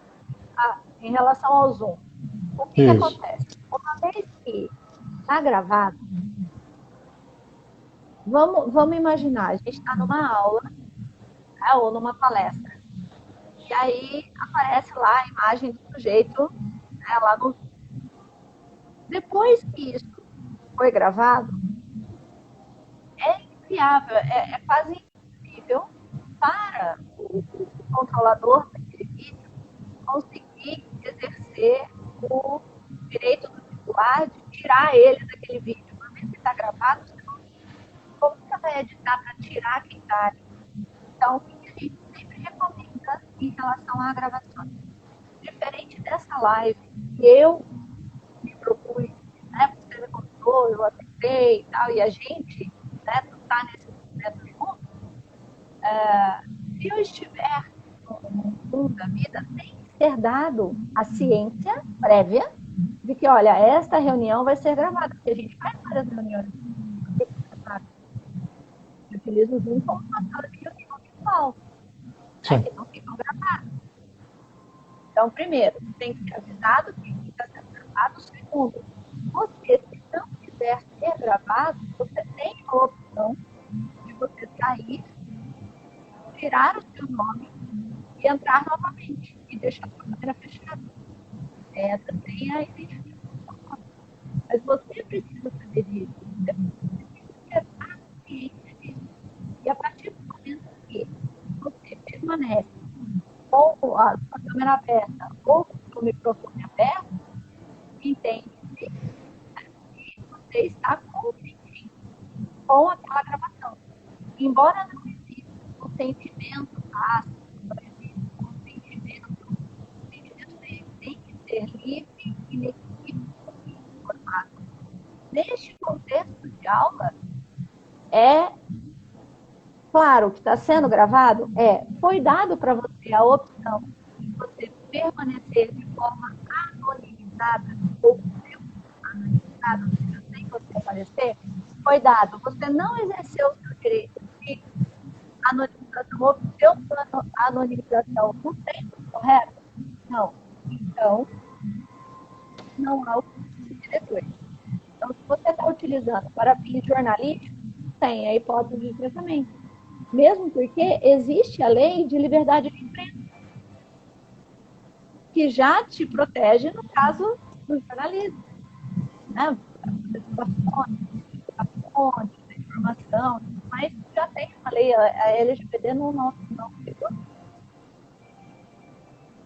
Em relação ao Zoom, o que acontece? Uma vez que está gravado, vamos imaginar, a gente está numa aula, né, ou numa palestra, e aí aparece lá a imagem do sujeito, né, lá no... Depois que isso foi gravado, é inviável, é quase impossível para o controlador daquele vídeo conseguir exercer o direito do titular de tirar ele daquele vídeo. Uma vez que está gravado, como você vai editar para tirar quem está ali? Então, o que a gente sempre recomenda em relação à gravação? Diferente dessa live que eu me propus, né, você me contou, eu aceitei e tal, e a gente, né, está nesse processo junto, se eu estiver no mundo da vida, tem que ser dado a ciência prévia de que, olha, esta reunião vai ser gravada, porque a gente faz várias reuniões. Eu utilizo o Zoom como uma sala de reunião virtual, né, que não ficam gravadas. Então, primeiro, tem que ser avisado que está sendo gravado. Segundo, você, se não quiser ser gravado, você tem a opção de você sair, tirar o seu nome e entrar novamente e deixar a sua câmera fechada. Essa tem a identificação. Mas você precisa saber disso. Você precisa ter a ciência disso. E a partir do momento que você permanece com a sua câmera aberta ou com o seu microfone aberto, entende-se que você está consentindo com aquela gravação. Embora não exista o sentimento fácil, não exista o sentimento tem que ser livre, inequívoco e informado. Neste contexto de aula, claro que está sendo gravado, foi dado para você a opção de você permanecer de forma anonimizada ou anonimizada, ou seja, sem você aparecer, foi dado. Você não exerceu o seu direito de anonimização, obteu sua anonimização no tempo correto? Não. Então, não há o que decidir depois. Então, se você está utilizando para fins jornalísticos, tem a hipótese de tratamento. Mesmo porque existe a lei de liberdade de imprensa, que já te protege no caso do jornalismo. Né? A fonte, a informação, mas já tem uma lei, a LGPD não.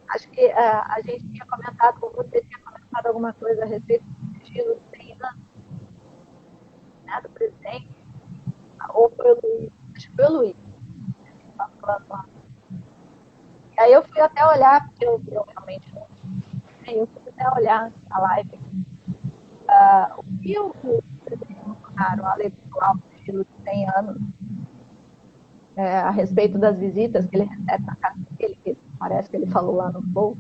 Acho que a gente tinha comentado, ou você tinha comentado alguma coisa a respeito do sigilo de 100 anos. né, do presidente, ou foi o Luiz, acho que foi o Luiz, tá falando lá. E aí eu fui até olhar, porque eu realmente não. Eu fui até olhar a live. O que o presidente Bolsonaro alegou ao estilo de 100 anos, a respeito das visitas que ele recebe na casa dele, que parece que ele falou lá no Flow,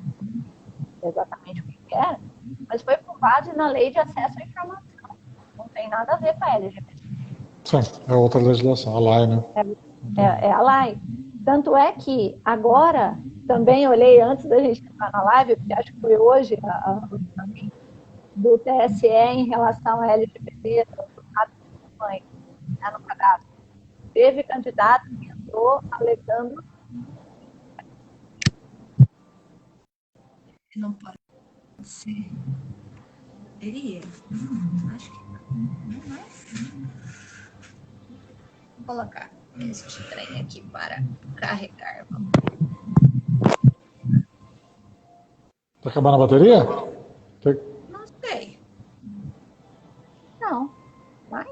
exatamente o que era, mas foi com base na lei de acesso à informação. Não tem nada a ver com a LGBT. Sim, é outra legislação, a lei, né? É a lei. Tanto é que agora, também olhei antes da gente entrar na live, porque acho que foi hoje, do TSE em relação à LGBT, no cadastro. Teve candidato que entrou alegando. Não pode ser. Ele acho que não. Vou colocar este trem aqui para carregar. Vamos. Tá acabando a bateria? Não sei. Não, mas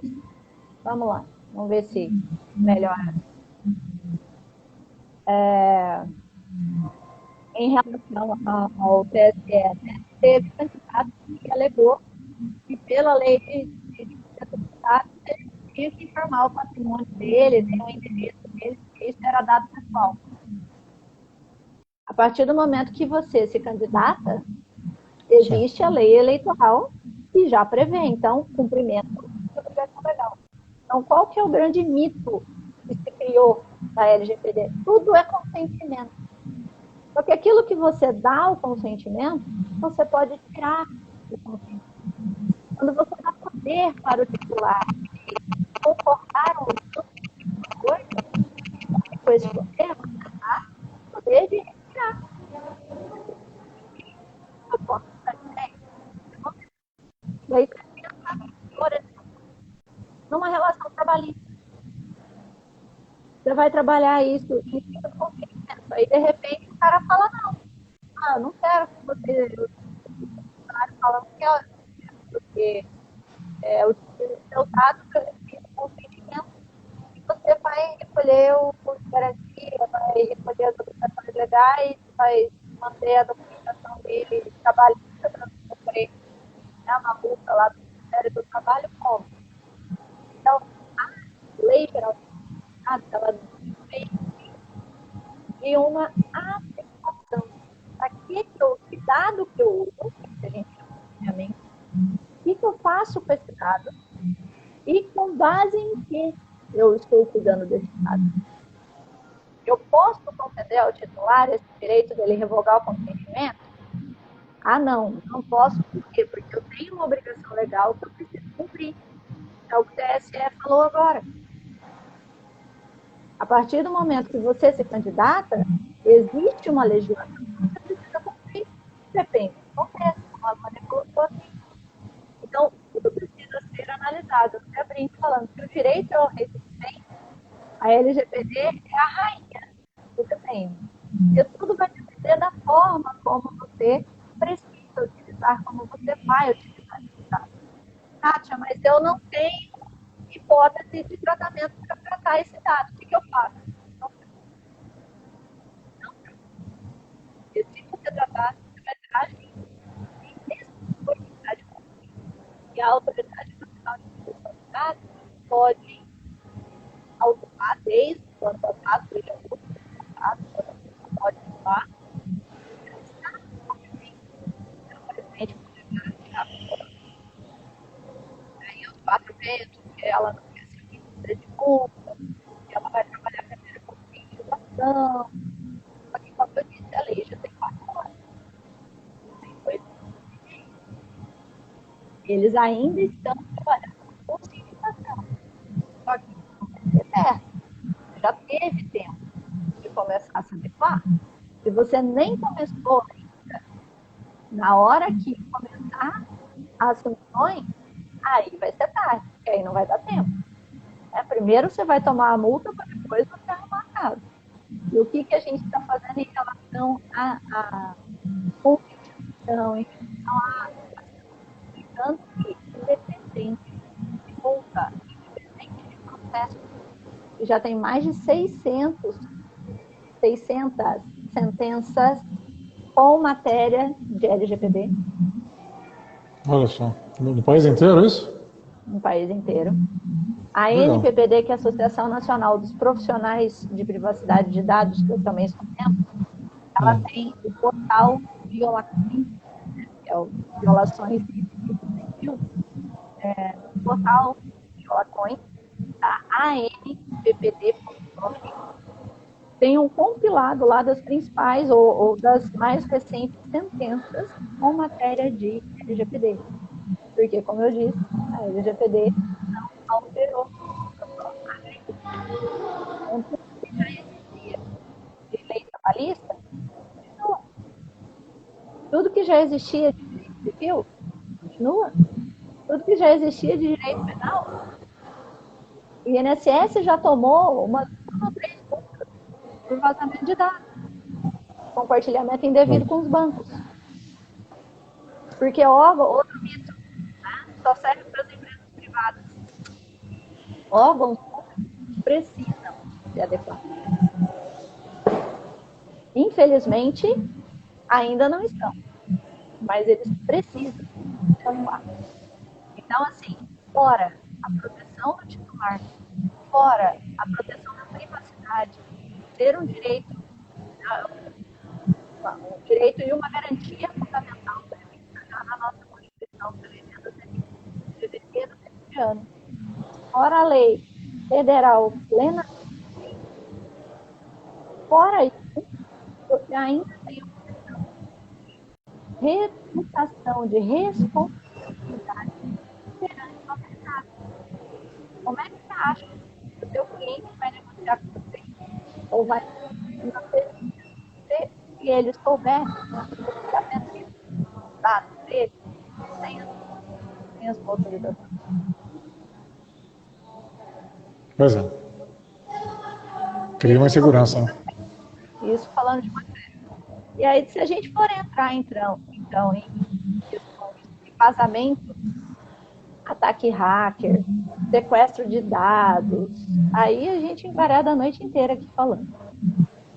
vamos lá. Vamos ver se melhora. Em relação ao TSE, teve candidato que alegou que pela lei de deputado ele tinha que informar o patrimônio dele, né, o endereço dele, porque isso era dado pessoal. A partir do momento que você se candidata, existe a lei eleitoral que já prevê, então, cumprimento da obrigação legal. Então, qual que é o grande mito que se criou da LGPD? Tudo é consentimento. Porque aquilo que você dá o consentimento, você pode tirar o consentimento. Quando você dá poder para o titular concordar ou não com coisa, com esse poder, você dá o poder de retirar. Eu posso dar ideia. E aí, por exemplo, numa relação trabalhista, você vai trabalhar isso em cima do consentimento. Aí, de repente, o cara fala, não, eu não quero que você... O cara fala, não quero, porque o seu dado que eu recebi do consentimento, e você vai recolher o custo de garantia, vai recolher as obrigações legais, vai manter a documentação dele trabalhista para não sofrer uma multa lá do Ministério do Trabalho, como? Então, a lei geral ela vem de uma adequação. Que dado que eu uso, que a gente chama obviamente, o que eu faço com esse dado e com base em que eu estou cuidando desse dado. Eu posso conceder ao titular esse direito dele revogar o consentimento? Não posso. Por quê? Porque eu tenho uma obrigação legal que eu preciso cumprir. É o que o TSE falou agora. A partir do momento que você se candidata, existe uma legislação que você precisa cumprir. Depende do contexto, como a Vânia colocou aqui. Então, tudo precisa ser analisado. Eu até brinco falando que o direito é o rei do depende, a LGPD é a rainha do depende. E tudo vai depender da forma como você precisa utilizar, como você vai utilizar esse dado. Kátia, mas eu não tenho hipótese de tratamento para tratar esse dado. O que eu faço? Não. E se você tratar, você vai ter agir em responsabilidade pública. E a Autoridade Nacional de Proteção de Dados pode autuar desde o ano passado, desde agosto do ano passado, pode autuar. O presidente aí os 4 meses, que ela não quer seguir de culpa, que ela vai trabalhar primeiro com conscientização. Só que, como eu disse, a lei já tem 4 anos. Tem 2 anos. Eles ainda estão trabalhando com conscientização. Só que não vai ser eterno. Já teve tempo de começar a se adequar. Se você nem começou ainda, na hora que começar as sanções, aí vai ser tarde, porque aí não vai dar tempo. Primeiro você vai tomar a multa, para depois você arrumar a casa. E o que a gente está fazendo em relação à conscientização, em relação a explicando que, independente de multa, processo. E já tem mais de 600 sentenças com matéria de LGPD. Olha só. No país inteiro isso? No país inteiro. A Legal. NPPD, que é a Associação Nacional dos Profissionais de Privacidade de Dados, que eu também sou membro, ela tem o portal Violações, que é o Violações Civil, o portal Violações, da ANPPD.org. Tem um compilado lá das principais ou das mais recentes sentenças com matéria de LGPD. Porque, como eu disse, a LGPD não alterou a lei. Então, tudo que já existia de lei trabalhista, continua. Tudo que já existia de direito civil, continua. Tudo que já existia de direito penal, o INSS já tomou umas 2 ou 3 multas por vazamento de dados, compartilhamento indevido com os bancos. Porque outro mito, né, só serve para as empresas privadas. Órgãos precisam se adequar. Infelizmente, ainda não estão, mas eles precisam se adequar. Então, assim, fora a proteção do titular, fora a proteção da privacidade, ter um direito e uma garantia fundamental prevista na nossa Constituição, prevendo em fevereiro deste ano. Fora a lei federal plena, fora isso, você ainda tem uma questão de reputação, de responsabilidade perante o mercado. Como é que você acha que o seu cliente vai negociar com você? Ou vai se ele souber os dados dele sem as autorizações? Pois é. Cria uma insegurança, né? Isso falando de matéria. E aí, se a gente for entrar, então em questões de vazamento, ataque hacker, sequestro de dados, aí a gente encarada a noite inteira aqui falando.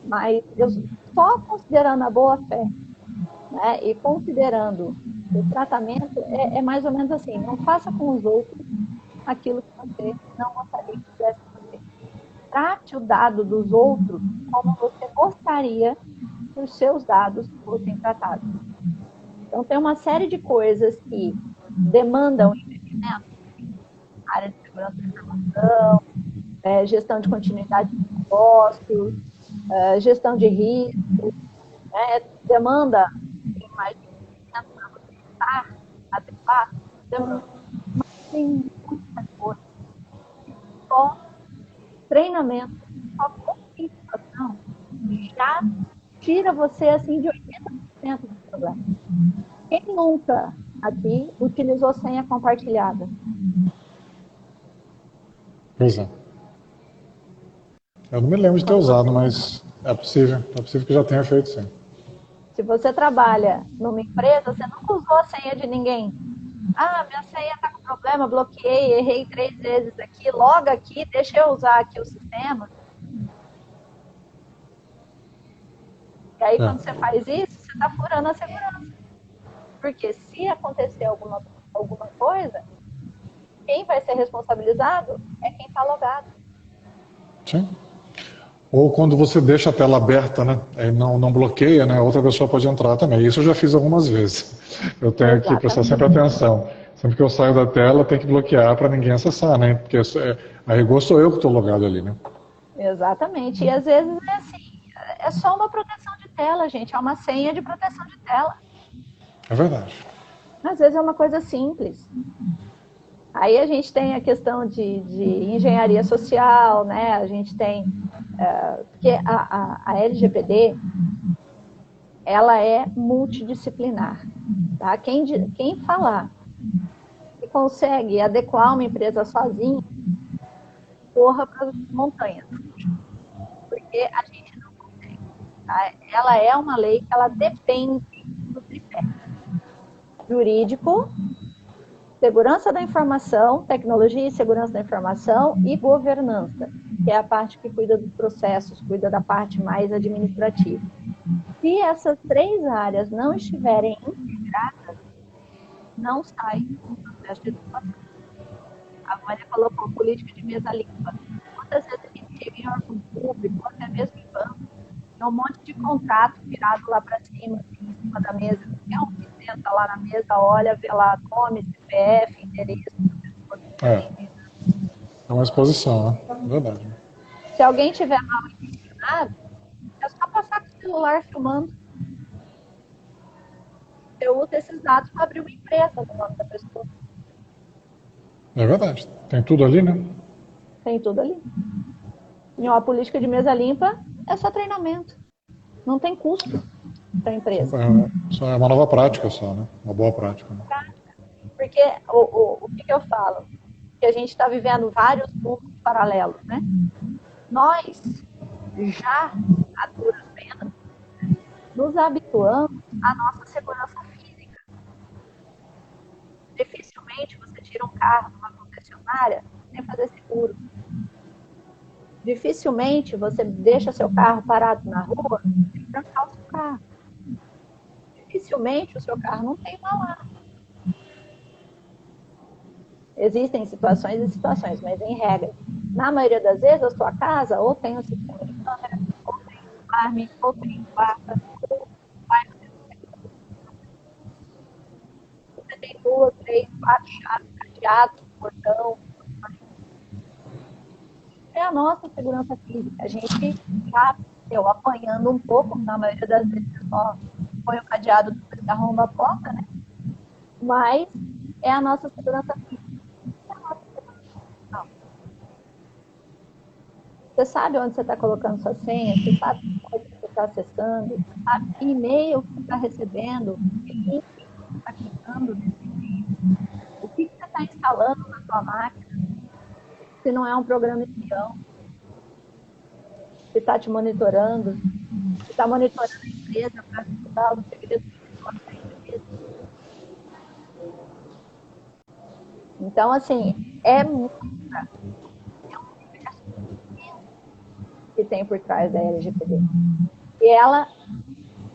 Mas eu só considerando a boa-fé, né, e considerando o tratamento, é mais ou menos assim, não faça com os outros aquilo que você não gostaria que fizesse com você. Trate o dado dos outros como você gostaria que os seus dados fossem tratados. Então, tem uma série de coisas que demandam investimento, área de segurança da informação, gestão de continuidade de negócios, gestão de risco, né, demanda mais investimento para você estar adequado, mas tem muita coisa. Só treinamento, só capacitação já tira você assim de 80% do problema. Quem nunca aqui utilizou senha compartilhada? Pois é. Eu não me lembro de ter usado, mas é possível que já tenha feito sim. Se você trabalha numa empresa, você nunca usou a senha de ninguém. Ah, minha senha está com problema, bloqueei, errei 3 vezes aqui, loga aqui, deixa eu usar aqui o sistema. E aí, quando você faz isso, você está furando a segurança. Porque se acontecer alguma coisa, quem vai ser responsabilizado é quem está logado. Sim. Ou quando você deixa a tela aberta, né? E não bloqueia, né? Outra pessoa pode entrar também. Isso eu já fiz algumas vezes. Eu tenho que prestar sempre atenção. Sempre que eu saio da tela, tem que bloquear para ninguém acessar, né? Porque a rigor sou eu que estou logado ali, né? Exatamente. E às vezes é assim, é só uma proteção de tela, gente. É uma senha de proteção de tela. É verdade. Às vezes é uma coisa simples. Aí a gente tem a questão de engenharia social, né? A gente tem... porque a LGPD, ela é multidisciplinar. Tá? Quem falar que consegue adequar uma empresa sozinho, corra para as montanhas. Porque a gente não consegue. Tá? Ela é uma lei que ela depende do tripé jurídico, segurança da informação, tecnologia e segurança da informação e governança, que é a parte que cuida dos processos, cuida da parte mais administrativa. Se essas 3 áreas não estiverem integradas, não sai um processo de educação. A Vânia colocou política de mesa limpa. Quantas vezes a gente chega em órgão público, até mesmo em banco, tem um monte de contrato virado lá para cima, assim, em cima da mesa. Qualquer um que senta lá na mesa, olha, vê lá nome, CPF, endereço. É uma exposição, né? Verdade. Se alguém tiver mal intencionado, é só passar com o celular filmando. Eu uso esses dados para abrir uma empresa no nome da pessoa. É verdade. Tem tudo ali, né? Tem tudo ali. E uma política de mesa limpa é só treinamento. Não tem custo para a empresa. Só é uma nova prática só, né? Uma boa prática. Né? Porque o que eu falo? Que a gente está vivendo vários mundos paralelos, né? Nós já, a duras penas, nos habituamos à nossa segurança física. Dificilmente você tira um carro de uma concessionária sem fazer seguro. Dificilmente você deixa seu carro parado na rua sem trancar o seu carro. Dificilmente o seu carro não tem uma alarme. Existem situações e situações, mas em regra, na maioria das vezes, a sua casa ou tem um sistema de câmera, ou tem um alarme, ou tem guarda, ou vai fazer você tem 2, 3, 4 chaves, cadeados, portão. É a nossa segurança física. A gente já apanhando um pouco, na maioria das vezes só põe o cadeado depois que arromba a porta, né? Mas é a nossa segurança física. Você sabe onde você está colocando sua senha, você sabe onde você está acessando, sabe que e-mail que você está recebendo, que link você está clicando nesse e-mail, o que você está instalando na sua máquina, se não é um programa espião, se está te monitorando, se está monitorando a empresa para estudar os segredos da empresa. Então, assim, é muita. Que tem por trás da LGPD. E ela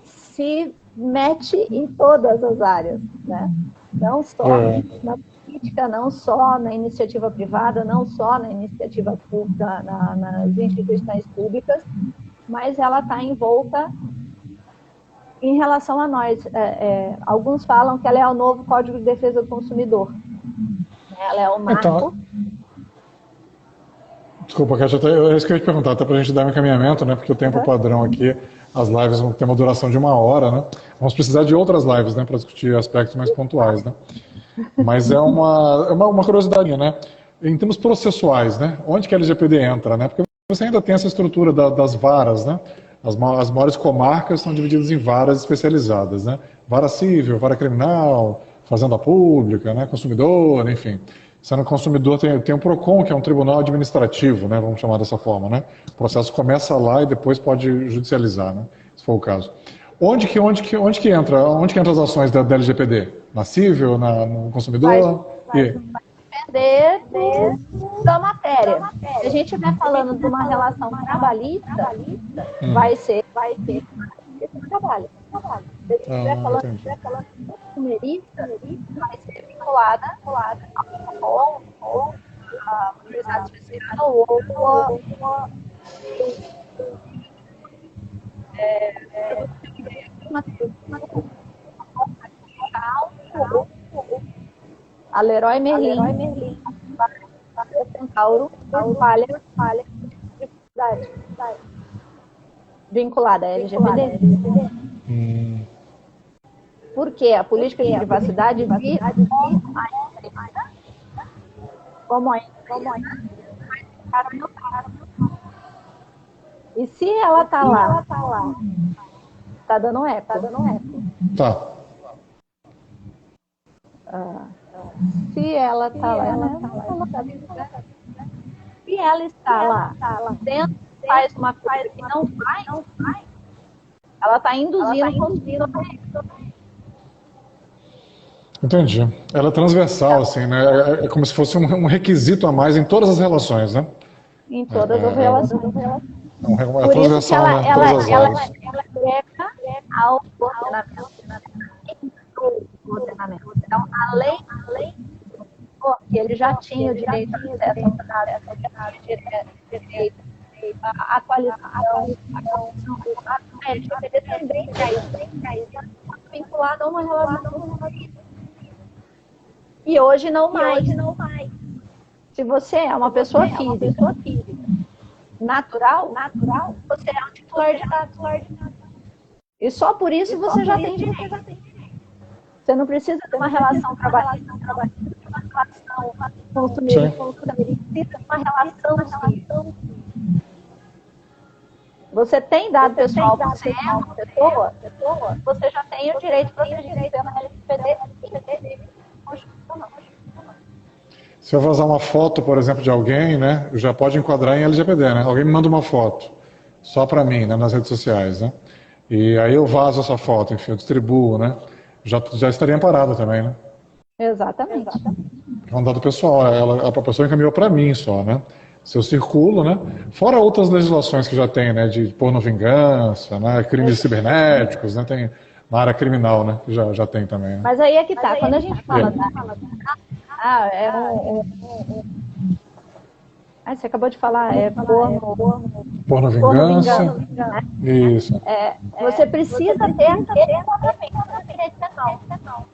se mete em todas as áreas, né? Não só na política, não só na iniciativa privada, não só na iniciativa pública, nas instituições públicas, mas ela está envolta em relação a nós. Alguns falam que ela é o novo Código de Defesa do Consumidor. Ela é o marco. Desculpa, Kátia, é isso que eu ia te perguntar, até para a gente dar um encaminhamento, né? Porque o tempo padrão aqui, as lives vão ter uma duração de 1 hora, né? Vamos precisar de outras lives, né? Para discutir aspectos mais pontuais, né? Mas é uma curiosidade, né? Em termos processuais, né? Onde que a LGPD entra, né? Porque você ainda tem essa estrutura das varas, né? As maiores comarcas são divididas em varas especializadas, né? Vara civil, vara criminal, fazenda pública, né? Consumidor, enfim. Sendo consumidor, tem o PROCON, que é um tribunal administrativo, né, vamos chamar dessa forma, né? O processo começa lá e depois pode judicializar, né, se for o caso. Onde que entra as ações da LGPD? Na civil, no consumidor? Vai depender da matéria. Se a gente estiver falando de uma relação trabalhista, vai ser trabalho. Se estiver falando de consumerista, vai ser vinculada ou a universidade especial ou a Leroy Merlin, Centauro, falha vinculada à LGPD. Porque a política de privacidade vira como a empresa. E se ela está lá, está dando eco. Tá. Se ela está lá, se ela está lá, dentro faz uma coisa que não faz, ela está induzindo o consumidor. Entendi. Ela é transversal, assim, né? É como se fosse um requisito a mais em todas as relações, né? Em todas as relações. É Por isso que transversal, né? Em todas as áreas. ela agrega ao ordenamento. Então, a lei que ele já tinha o direito a acesso aos dados, direito a atualização, a condição, a independência a isso, vinculado a uma relação. E hoje não mais. Se você é uma pessoa física natural, você é um titular de dados. E só por isso você já tem direito. Você não precisa de uma relação trabalhista, uma relação consumidor, precisa de uma relação. Você tem dado pessoal, você é uma pessoa, você já tem o direito protegido pela LGPD constitucional. Se eu vazar uma foto, por exemplo, de alguém, né, já pode enquadrar em LGPD, né? Alguém me manda uma foto, só para mim, né, nas redes sociais, né? E aí eu vazo essa foto, enfim, eu distribuo, né? Já estaria amparado também, né? Exatamente. É um dado pessoal, a pessoa encaminhou para mim só, né? Se eu circulo, né? Fora outras legislações que já tem, né? De pornovingança, né? Crimes cibernéticos, né? Tem na área criminal, né? Que já tem também. Né? Mas aí é que tá, quando a gente fala você acabou de falar, pornovingança. Isso. Você precisa ter essa direito penal.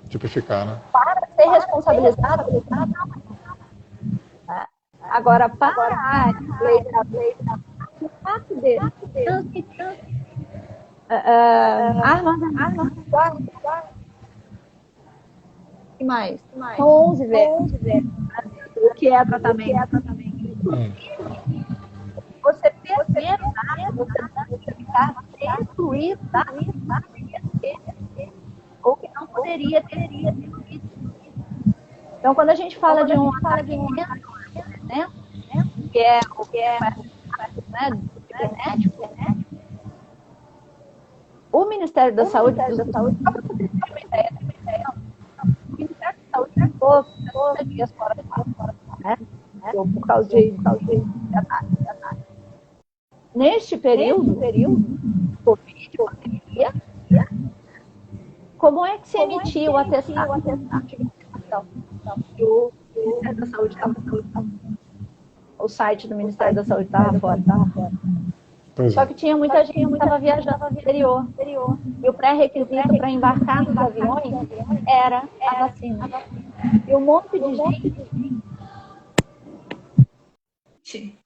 Tipificar, né? Para ser responsabilizado. Agora, para a lei o fato de armas, que mais? 11 vezes. O que é tratamento? Você perder você ficar destruído, ou que não poderia ter destruído. Então, quando a gente fala de um né, que é né, genético, o Ministério da Saúde, só para você ter uma ideia, o Ministério da Saúde ficou 60 dias fora, né? Por causa de ataque. Neste período, Covid, pandemia, como é que se emitiu o atestado? O Ministério da Saúde estava o site do Ministério da Saúde estava fora. Só que tinha muita gente que estava viajando no exterior. E o pré-requisito para embarcar nos aviões era a vacina. E um monte de gente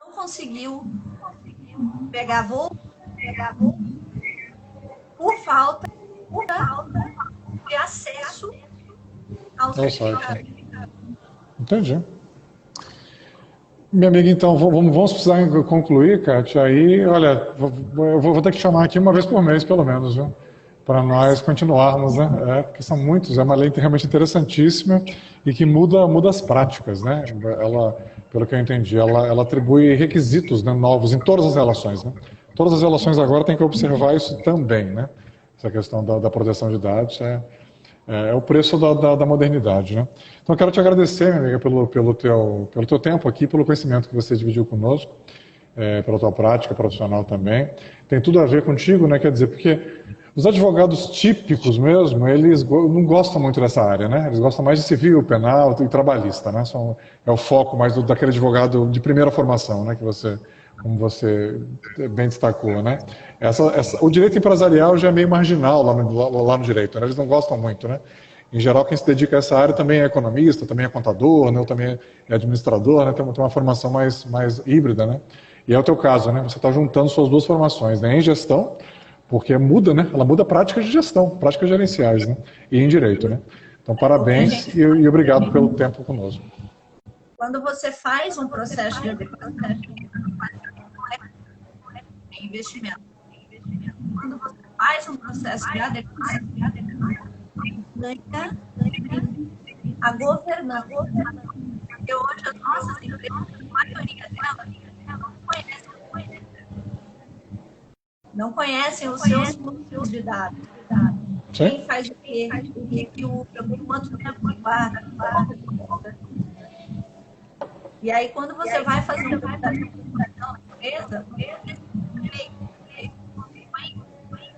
não conseguiu pegar voo por falta de acesso ao certificado. Entendi. Minha amiga, então, vamos precisar concluir, Kátia. Aí, olha, eu vou ter que chamar aqui uma vez por mês, pelo menos, viu? Para nós continuarmos, né? Porque são muitos, é uma lei realmente interessantíssima e que muda as práticas, né? Ela, pelo que eu entendi, ela atribui requisitos, né, novos em todas as relações, né? Todas as relações agora têm que observar isso também, né? Essa questão da proteção de dados é o preço da modernidade, né? Então, eu quero te agradecer, minha amiga, pelo teu tempo aqui, pelo conhecimento que você dividiu conosco, pela tua prática profissional também. Tem tudo a ver contigo, né? Quer dizer, porque os advogados típicos mesmo, eles não gostam muito dessa área, né? Eles gostam mais de civil, penal e trabalhista, né? É o foco mais daquele advogado de primeira formação, né? Como você bem destacou, né? O direito empresarial já é meio marginal lá no direito, né? Eles não gostam muito, né? Em geral, quem se dedica a essa área também é economista, também é contador, né? Ou também é administrador, né? Tem uma formação mais híbrida, né? E é o teu caso, né? Você está juntando suas duas formações, né? Em gestão, porque muda, né? Ela muda práticas de gestão, práticas gerenciais, né? E em direito, né? Então, parabéns e obrigado pelo tempo conosco. Quando você faz um processo de adequação, investimento. Quando você faz um processo de adequação, ganha a governança. Porque hoje as nossas empresas, a maioria delas, não conhecem os seus fluxos de dados. quem faz o quê, quanto tempo guarda. E aí, quando você vai fazer uma implementação na empresa,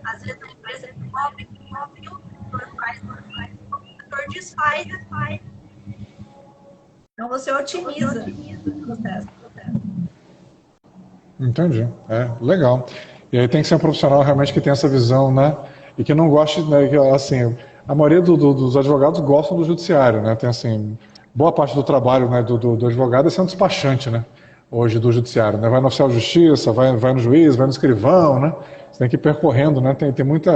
às vezes a empresa descobre que o auditor faz, o auditor desfaz. Então, você otimiza o processo. Entendi. Legal. E aí tem que ser um profissional realmente que tenha essa visão, né? E que não goste, né? Que, assim, a maioria dos advogados gostam do judiciário, né? Tem, assim, boa parte do trabalho, né, do advogado é ser um despachante, né? Hoje do judiciário, né? Vai no oficial de justiça, vai no juiz, vai no escrivão, né? Você tem que ir percorrendo, né? Tem muito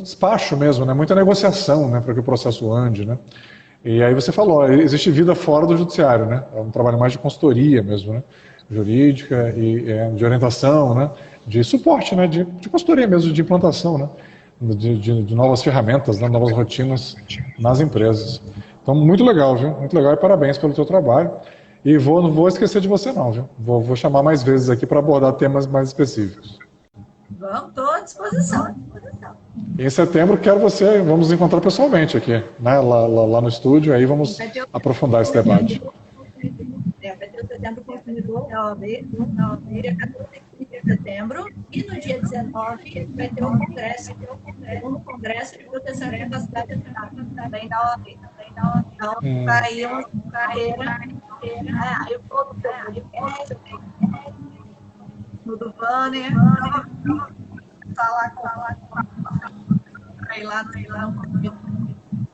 despacho mesmo, né? Muita negociação, né? Para que o processo ande, né? E aí você falou, existe vida fora do judiciário, né? É um trabalho mais de consultoria mesmo, né? Jurídica e de orientação, né? De suporte, né? De consultoria mesmo, de implantação, né? De novas ferramentas, né? Novas rotinas nas empresas. Então, muito legal, viu? Muito legal e parabéns pelo teu trabalho. E não vou esquecer de você não, viu? Vou chamar mais vezes aqui para abordar temas mais específicos. Vamos, estou à disposição. Em setembro, vamos nos encontrar pessoalmente aqui, né? Lá no estúdio, aí vamos aprofundar esse debate. Vai ter o setembro consumidor da OAB, dia 14 de setembro, e no dia 19 vai ter o congresso, segundo congresso de proteção de capacidade também da OAB. Então, vai uma carreira, aí o povo do banner, falar para ir lá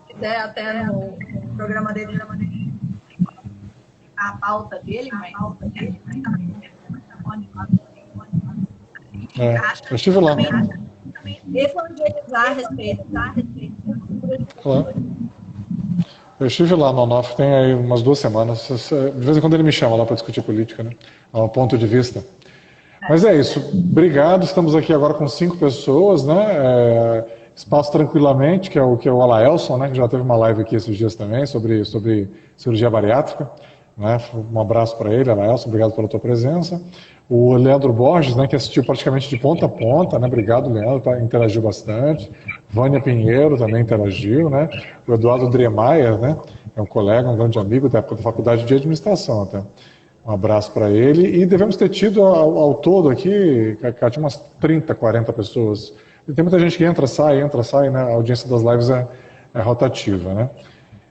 se der até no programa dele, a pauta dele, mas eu estive lá. Evangelizar a respeito. Claro. Eu estive lá no ONOF tem aí umas 2 semanas. De vez em quando ele me chama lá para discutir política, né? A um ponto de vista. Mas é isso. Obrigado. Estamos aqui agora com 5 pessoas, né? Espaço Tranquilamente, que é o Alaelson, né? Que já teve uma live aqui esses dias também sobre cirurgia bariátrica. Né? Um abraço para ele, Alaelson, obrigado pela tua presença. O Leandro Borges, né, que assistiu praticamente de ponta a ponta, né? Obrigado, Leandro, interagiu bastante. Vânia Pinheiro também interagiu, né? O Eduardo Dremaier, né? É um colega, um grande amigo da época da faculdade de administração até. Um abraço para ele. E devemos ter tido ao todo aqui, Cátia, umas 30, 40 pessoas. E tem muita gente que entra, sai, né? A audiência das lives é rotativa, né?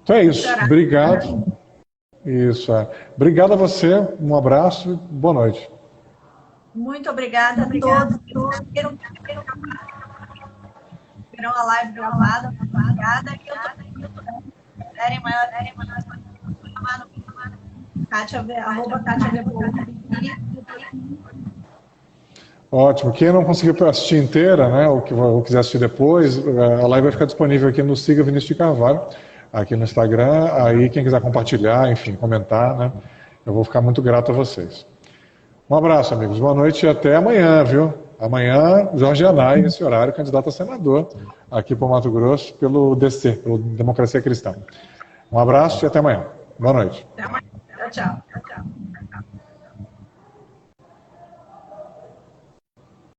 Então é isso. Obrigado. Isso, Obrigado a você, um abraço e boa noite. Muito obrigada a todos que viram a live gravada. Obrigada. E eu tô quiserem maior, Cátia, @Cátia. Ótimo. Quem não conseguiu assistir inteira, né, ou quiser assistir depois, a live vai ficar disponível aqui no Siga Vinícius de Carvalho, aqui no Instagram. Aí quem quiser compartilhar, enfim, comentar, né, eu vou ficar muito grato a vocês. Um abraço, amigos. Boa noite e até amanhã, viu? Amanhã, Jorge Anai, nesse horário, candidato a senador aqui para o Mato Grosso pelo DC, pelo Democracia Cristã. Um abraço e até amanhã. Boa noite. Até amanhã. Tchau.